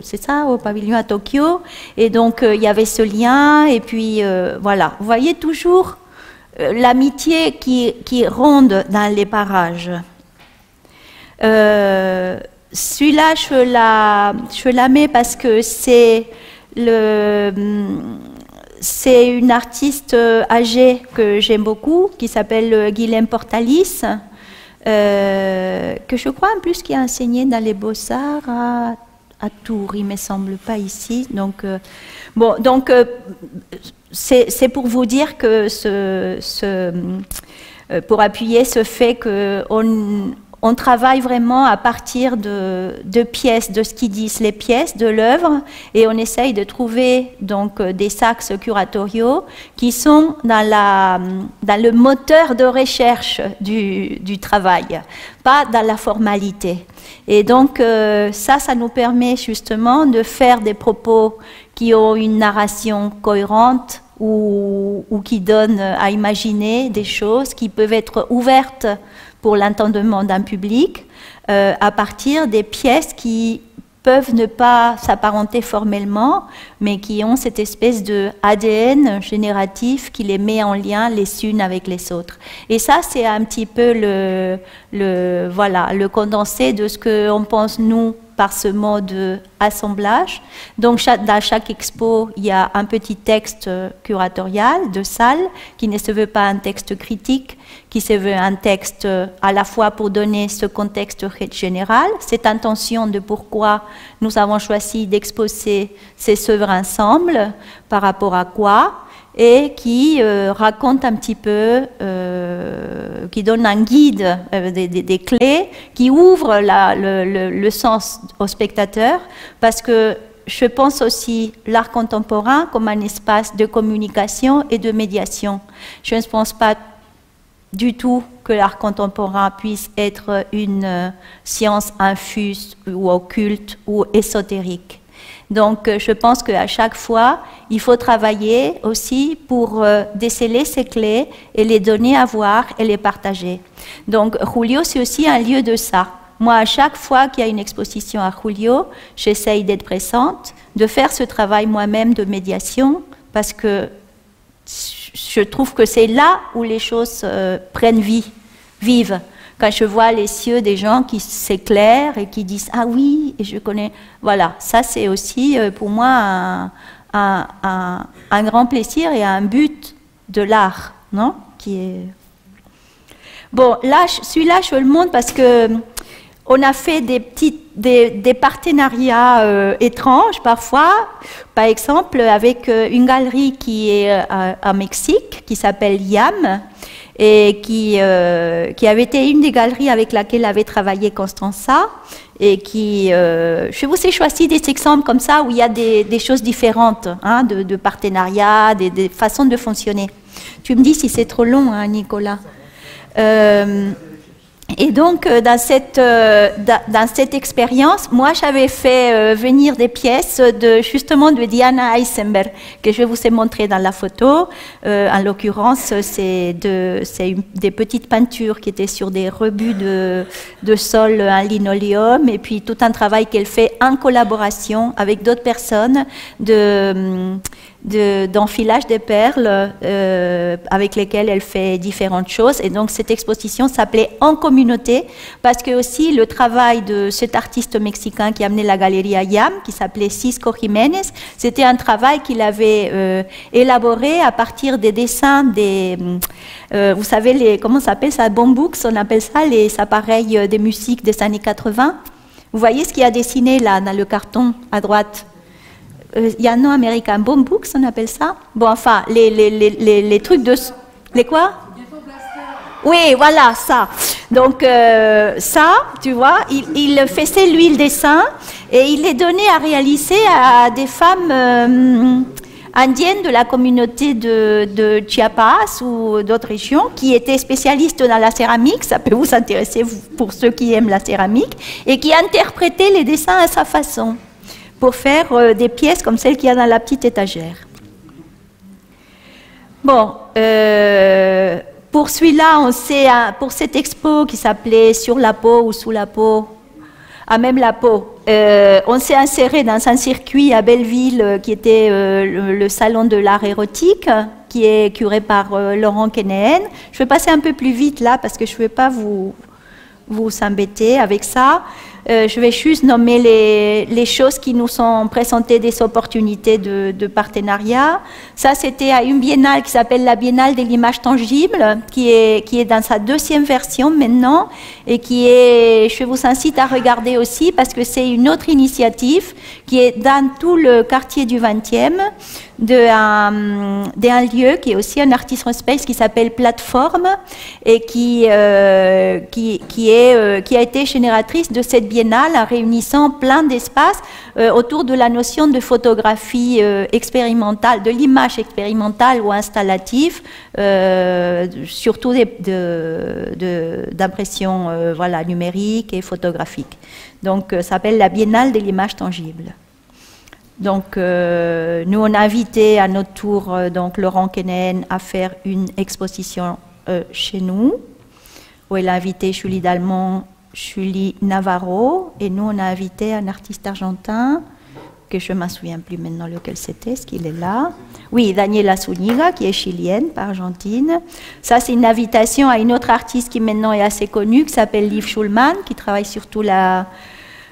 c'est ça, au pavillon à Tokyo. Et donc, il y avait ce lien. Et puis, voilà. Vous voyez toujours l'amitié qui ronde dans les parages. Celui-là, je la mets parce que c'est une artiste âgée que j'aime beaucoup, qui s'appelle Guylaine Portalis, que je crois en plus qui a enseigné dans les Beaux-Arts à Tours, il ne me semble pas ici. Donc, bon, donc c'est pour vous dire que pour appuyer ce fait qu'on travaille vraiment à partir de pièces, de ce qu'ils disent les pièces de l'œuvre, et on essaye de trouver donc des axes curatoriaux qui sont dans le moteur de recherche du travail, pas dans la formalité. Et donc ça nous permet justement de faire des propos qui ont une narration cohérente ou qui donnent à imaginer des choses qui peuvent être ouvertes pour l'entendement d'un public à partir des pièces qui peuvent ne pas s'apparenter formellement, mais qui ont cette espèce de ADN génératif qui les met en lien les unes avec les autres. Et ça, c'est un petit peu le condensé de ce qu'on pense, nous, par ce mode assemblage. Donc dans chaque expo, il y a un petit texte curatorial de salle qui ne se veut pas un texte critique, qui se veut un texte à la fois pour donner ce contexte général, cette intention de pourquoi nous avons choisi d'exposer ces œuvres ensemble, par rapport à quoi, et qui raconte un petit peu, qui donne un guide, des clés, qui ouvre le sens au spectateur, parce que je pense aussi l'art contemporain comme un espace de communication et de médiation. Je ne pense pas du tout que l'art contemporain puisse être une science infuse ou occulte ou ésotérique. Donc, je pense qu'à chaque fois, il faut travailler aussi pour déceler ces clés et les donner à voir et les partager. Donc, Julio, c'est aussi un lieu de ça. Moi, à chaque fois qu'il y a une exposition à Julio, j'essaye d'être présente, de faire ce travail moi-même de médiation, parce que je trouve que c'est là où les choses prennent vie, vivent. Quand je vois les yeux des gens qui s'éclairent et qui disent « Ah oui, et je connais… » Voilà, ça c'est aussi pour moi un grand plaisir et un but de l'art, non? Qui est… Bon, là, celui-là, je le montre parce que on a fait des partenariats étranges parfois, par exemple avec une galerie qui est à Mexique, qui s'appelle YAM, et qui avait été une des galeries avec laquelle avait travaillé Constanza, et qui, je vous ai choisi des exemples comme ça où il y a des choses différentes, hein, de partenariats, des façons de fonctionner. Tu me dis si c'est trop long, hein, Nicolas. Et donc, dans cette expérience, moi, j'avais fait venir des pièces justement de Diana Eisenberg, que je vous ai montré dans la photo. En l'occurrence, c'est des petites peintures qui étaient sur des rebuts de sol en linoléum, et puis tout un travail qu'elle fait en collaboration avec d'autres personnes d'enfilage de perles avec lesquelles elle fait différentes choses. Et donc cette exposition s'appelait En communauté, parce que aussi le travail de cet artiste mexicain qui a amené la galerie à YAM, qui s'appelait Cisco Jiménez, c'était un travail qu'il avait élaboré à partir des dessins vous savez, comment ça s'appelle ça, books, on appelle ça, les appareils de musique des années 80. Vous voyez ce qu'il y a dessiné là dans le carton à droite? Il y a un nom américain, books, on appelle ça. Bon, enfin, les trucs de… Les quoi? Oui, voilà, ça. Donc, ça, tu vois, il faisait lui le dessin et il les donnait à réaliser à des femmes indiennes de la communauté de Chiapas ou d'autres régions qui étaient spécialistes dans la céramique, ça peut vous intéresser pour ceux qui aiment la céramique, et qui interprétaient les dessins à sa façon, pour faire des pièces comme celles qu'il y a dans la petite étagère. Bon, pour celui-là, pour cette expo qui s'appelait Sur la peau ou Sous la peau, à même la peau, on s'est inséré dans un circuit à Belleville qui était le salon de l'art érotique, qui est curé par Laurent Kenéen. Je vais passer un peu plus vite là parce que je ne vais pas vous embêter avec ça. Je vais juste nommer les choses qui nous sont présentées, des opportunités de partenariat. Ça, c'était à une biennale qui s'appelle la Biennale de l'image tangible, qui est dans sa deuxième version maintenant, et je vous incite à regarder aussi, parce que c'est une autre initiative qui est dans tout le quartier du 20e, d'un lieu qui est aussi un artist space qui s'appelle Plateforme, et qui a été génératrice de cette biennale en réunissant plein d'espaces autour de la notion de photographie expérimentale, de l'image expérimentale ou installative, surtout d'impression voilà, numérique et photographique. Donc, ça s'appelle la Biennale de l'image tangible. Donc, nous, on a invité à notre tour donc, Laurent Kenéen à faire une exposition chez nous, où elle a invité Julie Dalmont, Julie Navarro, et nous, on a invité un artiste argentin, que je ne me souviens plus maintenant lequel c'était, est-ce qu'il est là? Oui, Daniela Zúñiga, qui est chilienne, par Argentine. Ça, c'est une invitation à une autre artiste qui maintenant est assez connue, qui s'appelle Liv Schulman, qui travaille surtout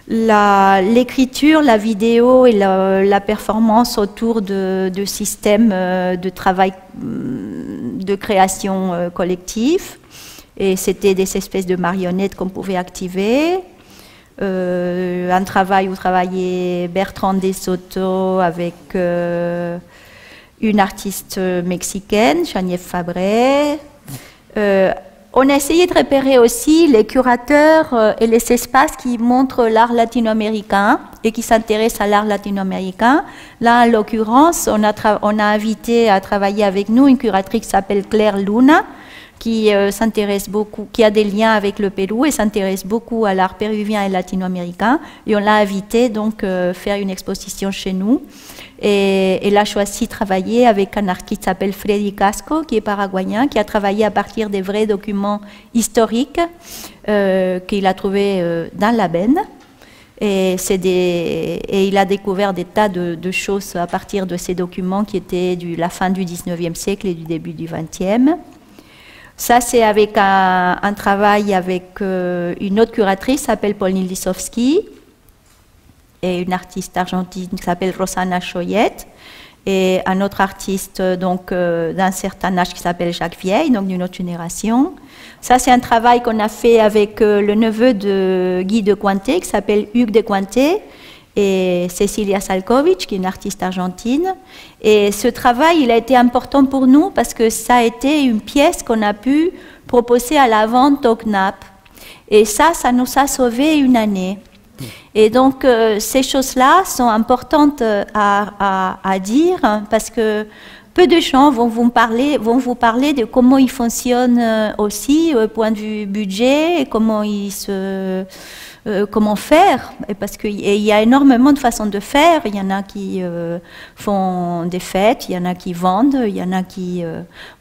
l'écriture, la vidéo et la performance autour de systèmes de travail, de création collective. Et c'était des espèces de marionnettes qu'on pouvait activer. Un travail où travaillait Bertrand De Soto avec une artiste mexicaine, Geneviève Fabré. On a essayé de repérer aussi les curateurs et les espaces qui montrent l'art latino-américain et qui s'intéressent à l'art latino-américain. Là, en l'occurrence, on a invité à travailler avec nous une curatrice qui s'appelle Claire Luna, qui s'intéresse beaucoup, qui a des liens avec le Pérou et s'intéresse beaucoup à l'art péruvien et latino-américain. Et on l'a invité donc faire une exposition chez nous. Et elle a choisi de travailler avec un artiste qui s'appelle Freddy Casco, qui est paraguayen, qui a travaillé à partir des vrais documents historiques qu'il a trouvés dans la benne. Et il a découvert des tas de choses à partir de ces documents qui étaient de la fin du 19e siècle et du début du 20e. Ça, c'est avec un travail avec une autre curatrice qui s'appelle Pauline Lisowski et une artiste argentine qui s'appelle Rosana Choyette et un autre artiste donc d'un certain âge qui s'appelle Jacques Vieille, donc d'une autre génération. Ça, c'est un travail qu'on a fait avec le neveu de Guy de Cointet qui s'appelle Hugues de Cointet et Cecilia Salkovich, qui est une artiste argentine. Et ce travail, il a été important pour nous parce que ça a été une pièce qu'on a pu proposer à la vente au CNAP. Et ça nous a sauvé une année. Et donc, ces choses-là sont importantes à dire parce que peu de gens vont vous parler de comment ils fonctionnent aussi au point de vue budget et comment comment faire, parce qu'il y a énormément de façons de faire. Il y en a qui font des fêtes, il y en a qui vendent, il y en a qui...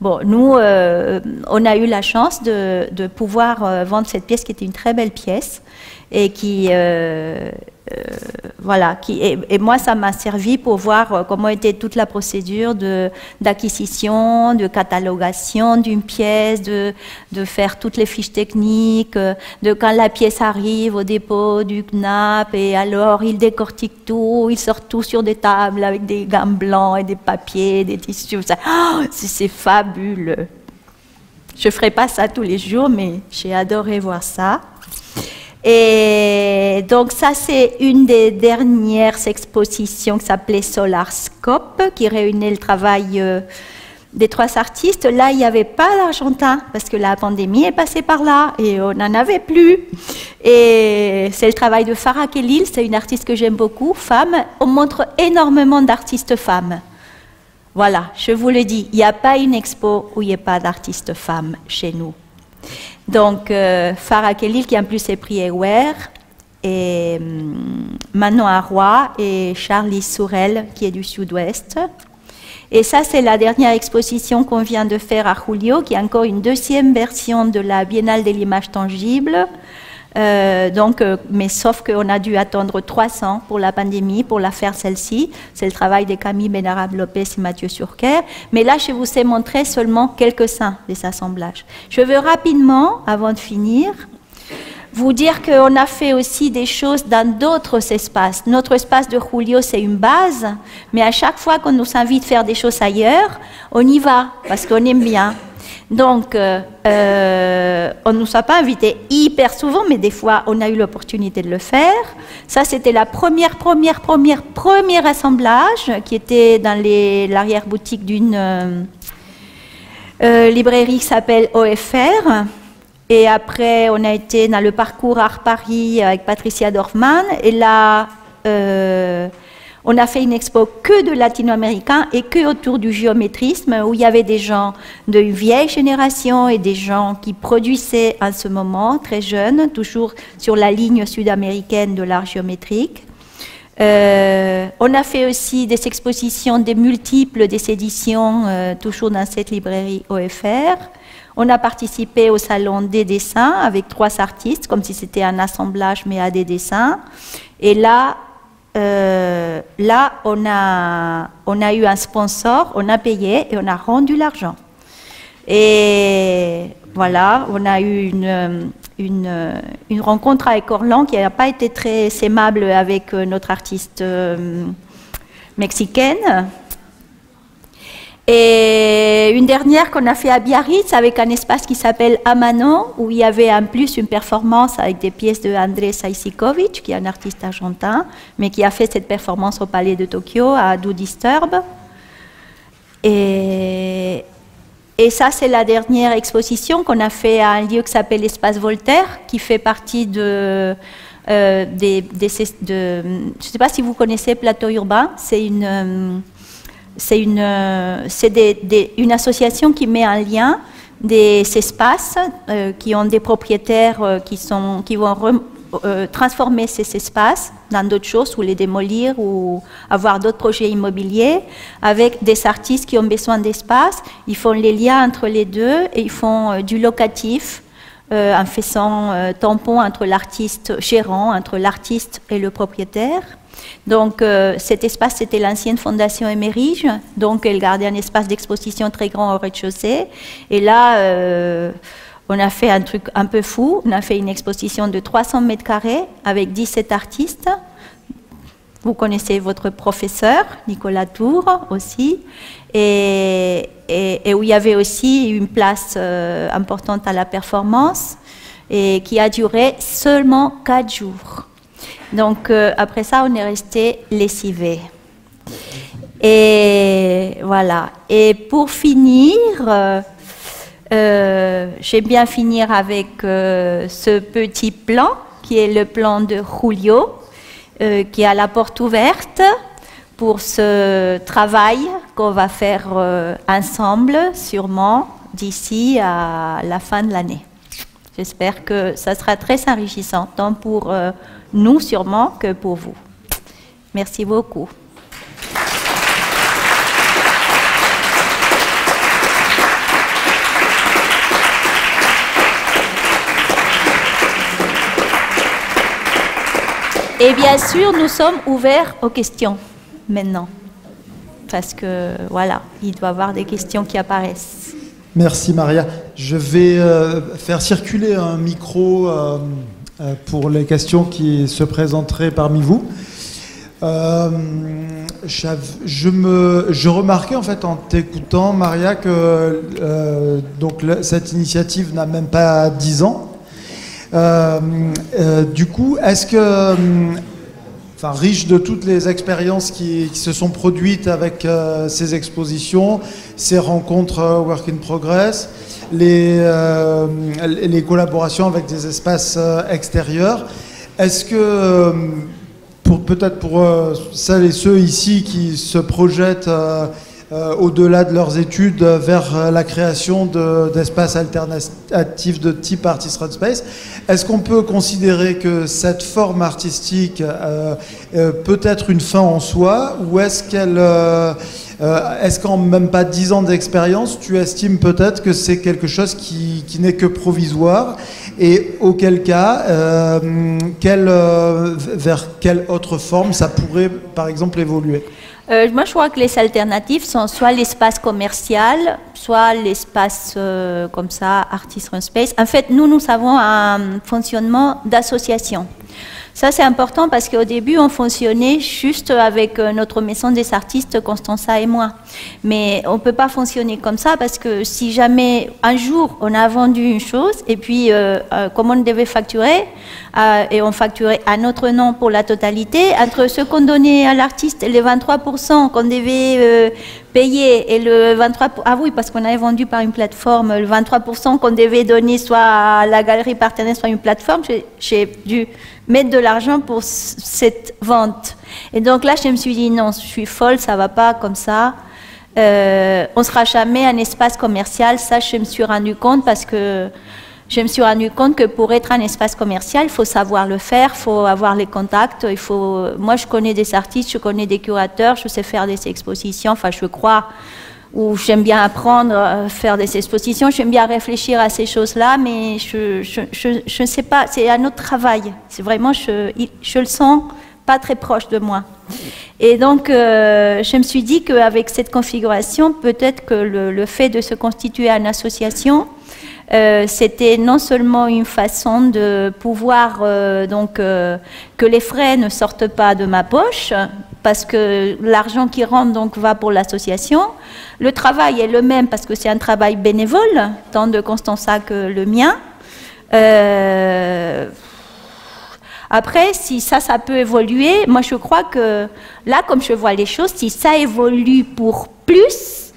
Bon, nous, on a eu la chance de pouvoir vendre cette pièce qui était une très belle pièce et qui... voilà, et moi ça m'a servi pour voir comment était toute la procédure d'acquisition, de catalogation d'une pièce, de faire toutes les fiches techniques, de quand la pièce arrive au dépôt du CNAP et alors il décortique tout, il sort tout sur des tables avec des gants blancs et des papiers, des tissus, oh, c'est fabuleux. Je ne ferai pas ça tous les jours, mais j'ai adoré voir ça. Et donc ça, c'est une des dernières expositions qui s'appelait Solarscope, qui réunit le travail des trois artistes. Là, il n'y avait pas d'argentin, parce que la pandémie est passée par là, et on n'en avait plus. Et c'est le travail de Farah Khalil, c'est une artiste que j'aime beaucoup, femme. On montre énormément d'artistes femmes. Voilà, je vous le dis, il n'y a pas une expo où il n'y ait pas d'artistes femmes chez nous. Donc, Farah Khalil, qui en plus est prix Aware, et Manon Arroy et Charlie Sourel, qui est du Sud-Ouest. Et ça, c'est la dernière exposition qu'on vient de faire à Julio, qui est encore une deuxième version de la Biennale de l'image tangible. Mais sauf qu'on a dû attendre 3 ans pour la pandémie, pour la faire celle-ci. C'est le travail de Camille Benarab-Lopez et Mathieu Surquer. Mais là, je vous ai montré seulement quelques-uns des assemblages. Je veux rapidement, avant de finir, vous dire qu'on a fait aussi des choses dans d'autres espaces. Notre espace de Julio, c'est une base, mais à chaque fois qu'on nous invite à faire des choses ailleurs, on y va, parce qu'on aime bien. Donc, on ne nous a pas invités hyper souvent, mais des fois, on a eu l'opportunité de le faire. Ça, c'était la premier assemblage qui était dans l'arrière-boutique d'une librairie qui s'appelle OFR. Et après, on a été dans le parcours Art Paris avec Patricia Dorfman. Et là, on a fait une expo que de latino-américains et que autour du géométrisme, où il y avait des gens de vieille génération et des gens qui produisaient en ce moment, très jeunes, toujours sur la ligne sud-américaine de l'art géométrique. On a fait aussi des expositions, des multiples des éditions, toujours dans cette librairie OFR. On a participé au salon des dessins avec 3 artistes, comme si c'était un assemblage, mais à des dessins. Et là, on a eu un sponsor, on a payé et on a rendu l'argent. Et voilà, on a eu une rencontre avec Orlan qui n'a pas été très aimable avec notre artiste mexicaine. Et une dernière qu'on a fait à Biarritz avec un espace qui s'appelle Amano, où il y avait en plus une performance avec des pièces de Andrés Saisikovic, qui est un artiste argentin, mais qui a fait cette performance au Palais de Tokyo, à Do Disturb. Et ça, c'est la dernière exposition qu'on a fait à un lieu qui s'appelle l'Espace Voltaire, qui fait partie de... je ne sais pas si vous connaissez Plateau Urbain, c'est une association qui met en lien des espaces qui ont des propriétaires qui vont transformer ces espaces dans d'autres choses ou les démolir ou avoir d'autres projets immobiliers avec des artistes qui ont besoin d'espace. Ils font les liens entre les deux et ils font du locatif en faisant tampon entre l'artiste gérant, entre l'artiste et le propriétaire. Donc cet espace, c'était l'ancienne fondation Émerige, donc elle gardait un espace d'exposition très grand au rez-de-chaussée. Et là, on a fait un truc un peu fou, on a fait une exposition de 300 mètres carrés avec 17 artistes. Vous connaissez votre professeur, Nicolas Tour aussi, et où il y avait aussi une place importante à la performance, et qui a duré seulement 4 jours. Donc après ça, on est resté lessivé. Et voilà. Et pour finir, j'aime bien finir avec ce petit plan, qui est le plan de Julio, qui a la porte ouverte pour ce travail qu'on va faire ensemble, sûrement, d'ici à la fin de l'année. J'espère que ça sera très enrichissant, tant pour nous sûrement que pour vous. Merci beaucoup. Et bien sûr, nous sommes ouverts aux questions maintenant, parce que voilà, il doit y avoir des questions qui apparaissent. Merci Maria. Je vais faire circuler un micro pour les questions qui se présenteraient parmi vous. Je remarquais en fait en t'écoutant, Maria, que cette initiative n'a même pas 10 ans. Du coup, est-ce que, riche de toutes les expériences qui se sont produites avec ces expositions, ces rencontres work in progress, les collaborations avec des espaces extérieurs, est-ce que, peut-être pour celles et ceux ici qui se projettent au-delà de leurs études vers la création d'espaces alternatifs de type Artist Run Space, est-ce qu'on peut considérer que cette forme artistique peut être une fin en soi, ou est-ce qu'en même pas 10 ans d'expérience, tu estimes peut-être que c'est quelque chose qui n'est que provisoire, et auquel cas, vers quelle autre forme ça pourrait par exemple évoluer? Moi, je crois que les alternatives sont soit l'espace commercial, soit l'espace comme ça, Artist Run Space. En fait, nous avons un fonctionnement d'association. Ça, c'est important parce qu'au début, on fonctionnait juste avec notre maison des artistes, Constanza et moi. Mais on ne peut pas fonctionner comme ça parce que si jamais un jour on a vendu une chose et puis comme on devait facturer et on facturait à notre nom pour la totalité, entre ce qu'on donnait à l'artiste et les 23% qu'on devait payer et le 23%, ah oui, parce qu'on avait vendu par une plateforme, le 23% qu'on devait donner soit à la galerie partenaire, soit à une plateforme, j'ai dû mettre de l'argent pour cette vente. Et donc là, je me suis dit, non, je suis folle, ça ne va pas comme ça. On ne sera jamais un espace commercial. Ça, je me suis rendu compte parce que je me suis rendu compte que pour être un espace commercial, il faut savoir le faire, il faut avoir les contacts. Moi, je connais des artistes, je connais des curateurs, je sais faire des expositions, enfin, je crois, ou j'aime bien apprendre à faire des expositions, j'aime bien réfléchir à ces choses-là, mais je ne sais pas, c'est un autre travail. C'est vraiment, je le sens pas très proche de moi. Et donc, je me suis dit qu'avec cette configuration, peut-être que le fait de se constituer en association c'était non seulement une façon de pouvoir que les frais ne sortent pas de ma poche, parce que l'argent qui rentre donc va pour l'association. Le travail est le même parce que c'est un travail bénévole, tant de Constanza que le mien. Après, si ça peut évoluer, moi je crois que là, comme je vois les choses, si ça évolue pour plus,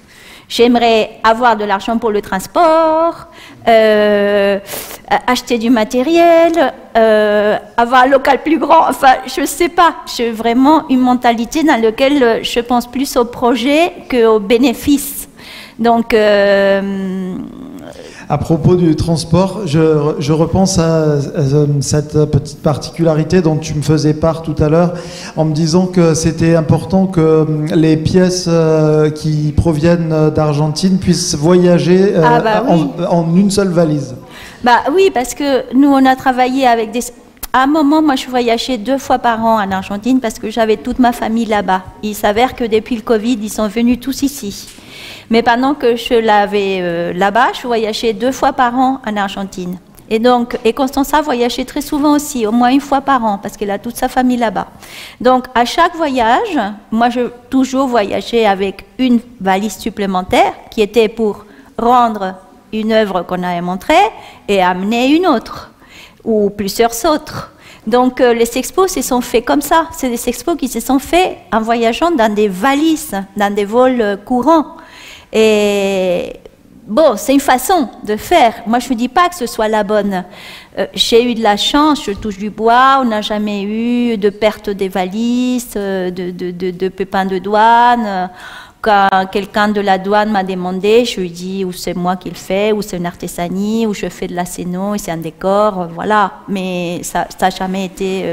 j'aimerais avoir de l'argent pour le transport, acheter du matériel, avoir un local plus grand, enfin, je ne sais pas. J'ai vraiment une mentalité dans laquelle je pense plus au projet qu'aux bénéfices. Donc, à propos du transport, je repense à cette petite particularité dont tu me faisais part tout à l'heure, en me disant que c'était important que les pièces qui proviennent d'Argentine puissent voyager en une seule valise. Bah oui, parce que nous, on a travaillé avec des... À un moment, moi, je voyageais 2 fois par an en Argentine parce que j'avais toute ma famille là-bas. Il s'avère que depuis le Covid, ils sont venus tous ici. Mais pendant que je l'avais là-bas, je voyageais 2 fois par an en Argentine. Et Constanza voyageait très souvent aussi, au moins 1 fois par an, parce qu'elle a toute sa famille là-bas. Donc, à chaque voyage, moi, je toujours voyageais avec une valise supplémentaire qui était pour rendre une œuvre qu'on avait montrée et amener une autre, ou plusieurs autres. Donc, les expos se sont faits comme ça. C'est des expos qui se sont faits en voyageant dans des valises, dans des vols courants. Et bon, c'est une façon de faire. Moi, je ne dis pas que ce soit la bonne. J'ai eu de la chance, je touche du bois, on n'a jamais eu de perte des valises, de pépins de douane. Quand quelqu'un de la douane m'a demandé, je lui dis ou c'est moi qui le fais, ou c'est une artesanie, ou je fais de la scéno, et c'est un décor, voilà. Mais ça n'a jamais été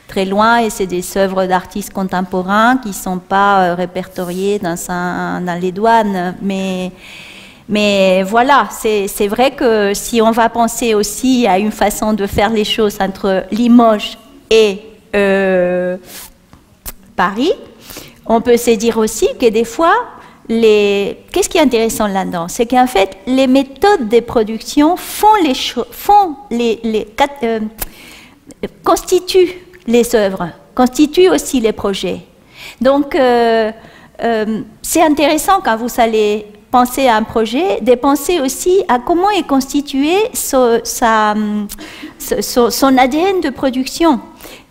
très loin, et c'est des œuvres d'artistes contemporains qui ne sont pas répertoriées dans les douanes. Mais voilà, c'est vrai que si on va penser aussi à une façon de faire les choses entre Limoges et Paris, on peut se dire aussi que des fois, qu'est-ce qui est intéressant là-dedans? C'est qu'en fait, les méthodes de production constituent les œuvres, constituent aussi les projets. Donc, c'est intéressant quand vous allez penser à un projet, de penser aussi à comment est constitué son ADN de production.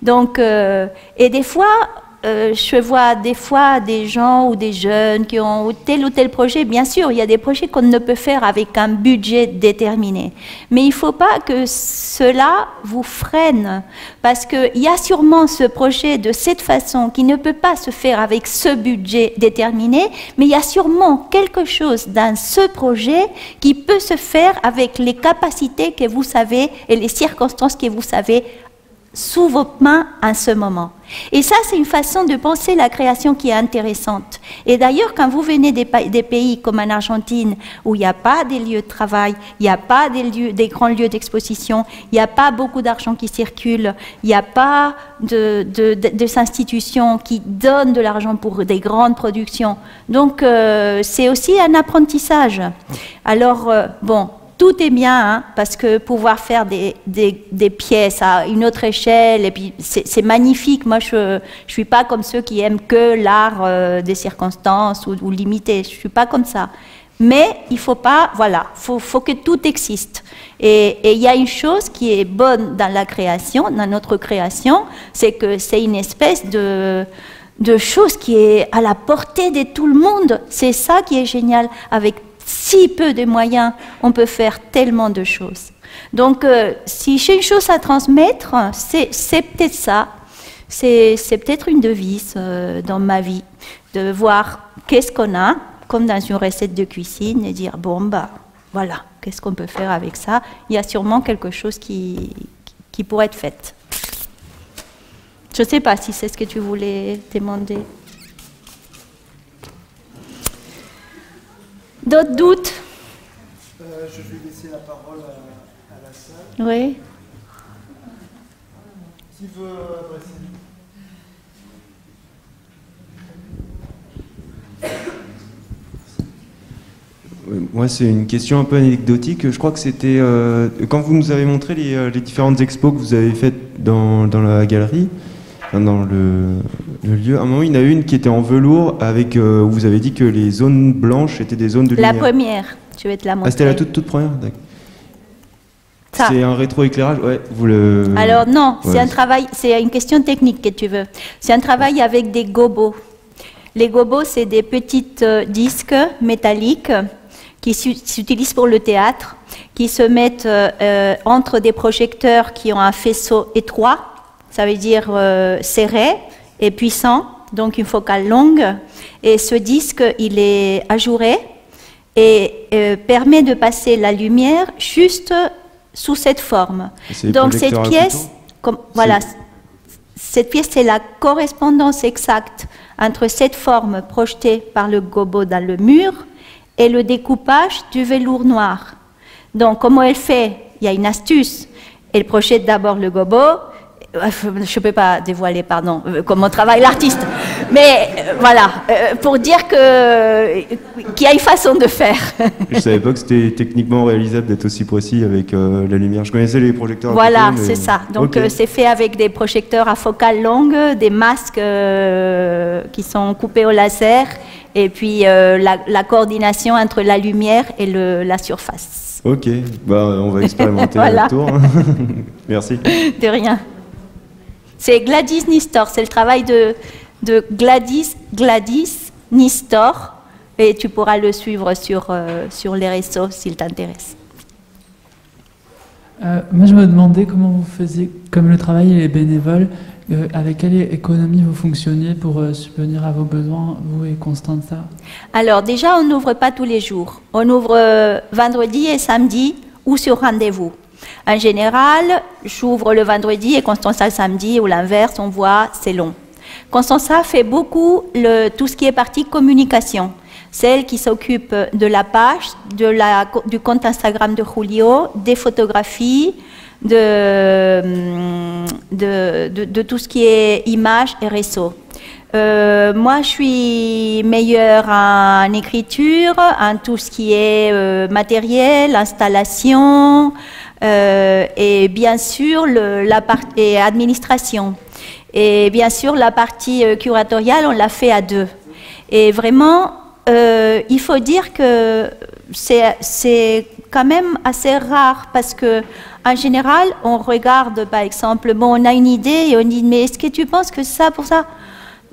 Donc, et des fois, je vois des fois des gens ou des jeunes qui ont tel ou tel projet. Bien sûr, il y a des projets qu'on ne peut faire avec un budget déterminé. Mais il ne faut pas que cela vous freine. Parce qu'il y a sûrement ce projet de cette façon qui ne peut pas se faire avec ce budget déterminé. Mais il y a sûrement quelque chose dans ce projet qui peut se faire avec les capacités que vous savez et les circonstances que vous savez sous vos mains en ce moment. Et ça, c'est une façon de penser la création qui est intéressante. Et d'ailleurs, quand vous venez des pays comme en Argentine, où il n'y a pas des lieux de travail, il n'y a pas des grands lieux d'exposition, il n'y a pas beaucoup d'argent qui circule, il n'y a pas des institutions qui donnent de l'argent pour des grandes productions. Donc, c'est aussi un apprentissage. Alors, bon, tout est bien, hein, parce que pouvoir faire des pièces à une autre échelle, et puis c'est magnifique. Moi, je ne suis pas comme ceux qui aiment que l'art des circonstances ou limité. Je ne suis pas comme ça. Mais il ne faut pas, voilà, faut que tout existe. Et il y a une chose qui est bonne dans la création, dans notre création, c'est que c'est une espèce de chose qui est à la portée de tout le monde. C'est ça qui est génial. Avec si peu de moyens, on peut faire tellement de choses. Donc, si j'ai une chose à transmettre, c'est peut-être ça. C'est peut-être une devise dans ma vie, de voir qu'est-ce qu'on a, comme dans une recette de cuisine, et dire, bon, bah, voilà, qu'est-ce qu'on peut faire avec ça? Il y a sûrement quelque chose qui pourrait être fait. Je ne sais pas si c'est ce que tu voulais demander. D'autres doutes? Je vais laisser la parole à la salle. Oui. Qui veut adresser? Moi, c'est une question un peu anecdotique. Je crois que c'était quand vous nous avez montré les différentes expos que vous avez faites dans la galerie, enfin, dans le lieu. À un moment, il y en a une qui était en velours avec où vous avez dit que les zones blanches étaient des zones de lumière. La première, je vais te la montrer. Ah, c'était la toute première, d'accord. C'est un rétroéclairage, ouais. Alors non, ouais. c'est un travail, c'est une question technique que tu veux. C'est un travail avec des gobos. Les gobos, c'est des petits disques métalliques qui s'utilisent pour le théâtre, qui se mettent entre des projecteurs qui ont un faisceau étroit, ça veut dire serré et puissant, donc une focale longue. Et ce disque, il est ajouré et permet de passer la lumière juste sous cette forme. Donc cette pièce, voilà, cette pièce, c'est la correspondance exacte entre cette forme projetée par le gobo dans le mur et le découpage du velours noir. Donc, comment elle fait? Il y a une astuce. Elle projette d'abord le gobo. Je ne peux pas dévoiler, pardon, comment travaille l'artiste. Mais voilà, pour dire qu'il y a une façon de faire. Je ne savais pas que c'était techniquement réalisable d'être aussi précis avec la lumière. Je connaissais les projecteurs. Voilà, c'est ça. Donc c'est fait avec des projecteurs à focale longue, des masques qui sont coupés au laser, et puis la coordination entre la lumière et la surface. Ok, bah, on va expérimenter voilà. à tour. Merci. De rien. C'est Gladys Nistor, c'est le travail de Gladys Nistor, et tu pourras le suivre sur les réseaux s'il t'intéresse. Moi, je me demandais comment vous faisiez, comme le travail et les bénévoles, avec quelle économie vous fonctionniez pour subvenir à vos besoins, vous et Constanza? Alors, déjà, on n'ouvre pas tous les jours. On ouvre vendredi et samedi ou sur rendez-vous. En général, j'ouvre le vendredi et Constanza le samedi, ou l'inverse, on voit, c'est long. Constanza fait beaucoup tout ce qui est partie communication. C'est elle qui s'occupe de la page, du compte Instagram de Julio, des photographies, de tout ce qui est images et réseaux. Moi, je suis meilleure en écriture, en tout ce qui est matériel, installation, et bien sûr la partie administration. Et bien sûr, la partie curatoriale, on l'a fait à deux. Et vraiment, il faut dire que c'est quand même assez rare parce que en général, on regarde, par exemple, bon, on a une idée et on dit, mais est-ce que tu penses que ça pour ça?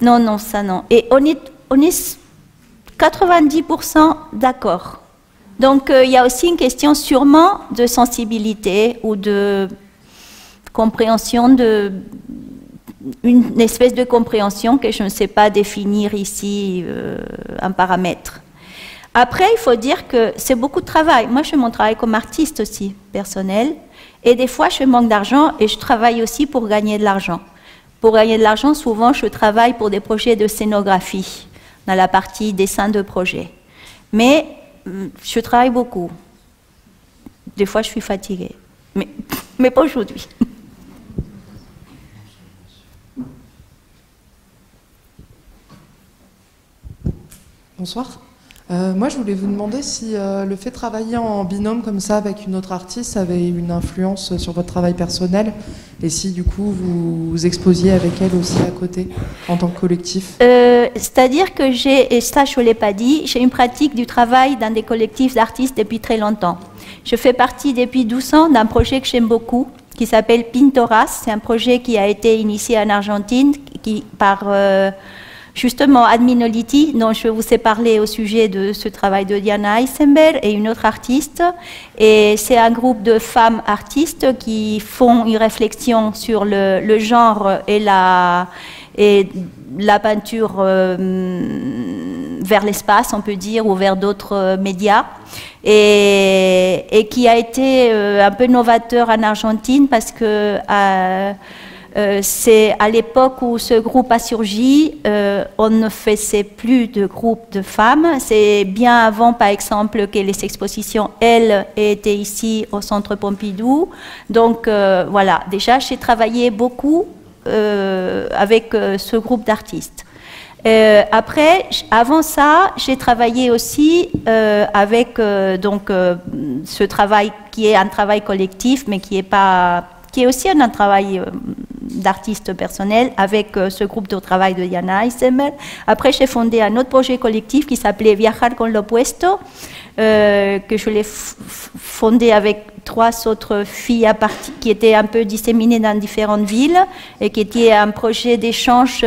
Non, non, ça non. Et on est 90% d'accord. Donc, il y a aussi une question sûrement de sensibilité ou de compréhension, une espèce de compréhension que je ne sais pas définir ici un paramètre. Après, il faut dire que c'est beaucoup de travail. Moi, je fais mon travail comme artiste aussi, personnel. Et des fois, je manque d'argent et je travaille aussi pour gagner de l'argent. Pour gagner de l'argent, souvent, je travaille pour des projets de scénographie, dans la partie dessin de projet. Mais je travaille beaucoup. Des fois, je suis fatiguée. Mais pas aujourd'hui. Bonsoir. Moi, je voulais vous demander si le fait de travailler en binôme comme ça avec une autre artiste avait une influence sur votre travail personnel et si du coup vous vous exposiez avec elle aussi à côté en tant que collectif. C'est-à-dire que et ça je ne l'ai pas dit, j'ai une pratique du travail dans des collectifs d'artistes depuis très longtemps. Je fais partie depuis 12 ans d'un projet que j'aime beaucoup qui s'appelle Pintoras. C'est un projet qui a été initié en Argentine par... justement, Adminoliti, dont je vous ai parlé au sujet de ce travail de Diana Eisenberg et une autre artiste. Et c'est un groupe de femmes artistes qui font une réflexion sur le genre et la peinture vers l'espace, on peut dire, ou vers d'autres médias. Et qui a été un peu novateur en Argentine parce que... c'est à l'époque où ce groupe a surgi, on ne faisait plus de groupe de femmes. C'est bien avant, par exemple, que les expositions, elles, étaient ici au Centre Pompidou. Donc, voilà, déjà, j'ai travaillé beaucoup avec ce groupe d'artistes. Après, avant ça, j'ai travaillé aussi avec ce travail qui est un travail collectif, mais qui est aussi un travail d'artiste personnel avec ce groupe de travail de Diana Eisenberg. Après, j'ai fondé un autre projet collectif qui s'appelait Viajar con lo opuesto, que je l'ai fondé avec 3 autres filles qui étaient un peu disséminées dans différentes villes et qui était un projet d'échange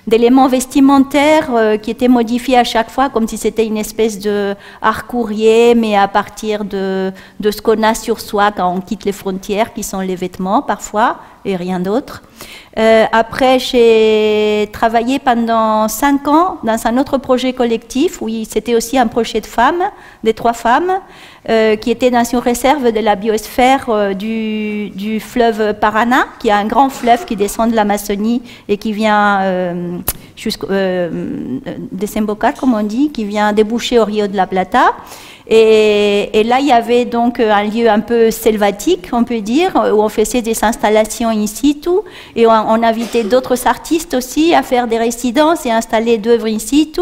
d'éléments vestimentaires qui étaient modifiés à chaque fois comme si c'était une espèce de art-courrier, mais à partir de ce qu'on a sur soi quand on quitte les frontières, qui sont les vêtements parfois, et rien d'autre. Après, j'ai travaillé pendant 5 ans dans un autre projet collectif, où c'était aussi un projet de femmes, des 3 femmes, qui étaient dans une réserve de la biosphère du fleuve Paraná, qui est un grand fleuve qui descend de l'Amazonie et qui vient desembocar, comme on dit, qui vient déboucher au Rio de la Plata. Et là, il y avait donc un lieu un peu selvatique, on peut dire, où on faisait des installations in situ, et on invitait d'autres artistes aussi à faire des résidences et installer d'œuvres in situ.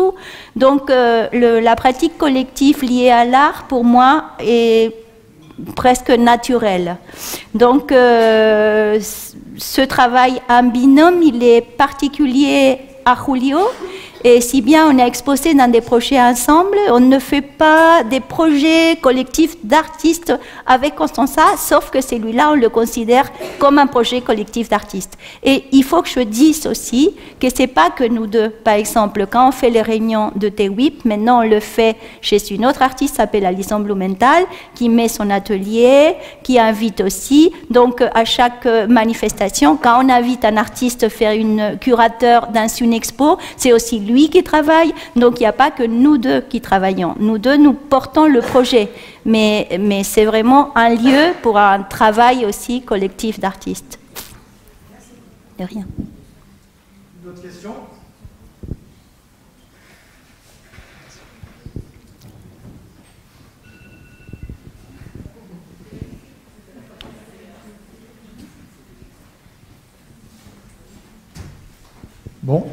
Donc, la pratique collective liée à l'art, pour moi, est presque naturelle. Donc, ce travail en binôme, il est particulier à Julio. Et si bien on est exposé dans des projets ensemble, on ne fait pas des projets collectifs d'artistes avec Constanza, sauf que celui-là, on le considère comme un projet collectif d'artistes. Et il faut que je dise aussi que c'est pas que nous deux. Par exemple, quand on fait les réunions de TWIP, maintenant on le fait chez une autre artiste qui s'appelle Alison Blumenthal, qui met son atelier, qui invite aussi. Donc, à chaque manifestation, quand on invite un artiste faire une curateur dans une expo, c'est aussi lui qui travaille, donc il n'y a pas que nous deux qui travaillons. Nous deux, nous portons le projet, mais c'est vraiment un lieu pour un travail aussi collectif d'artistes. De rien. Une autre question ? Bon.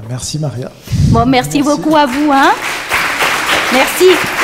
Merci Maria. Bon, merci beaucoup à vous. Hein. Merci.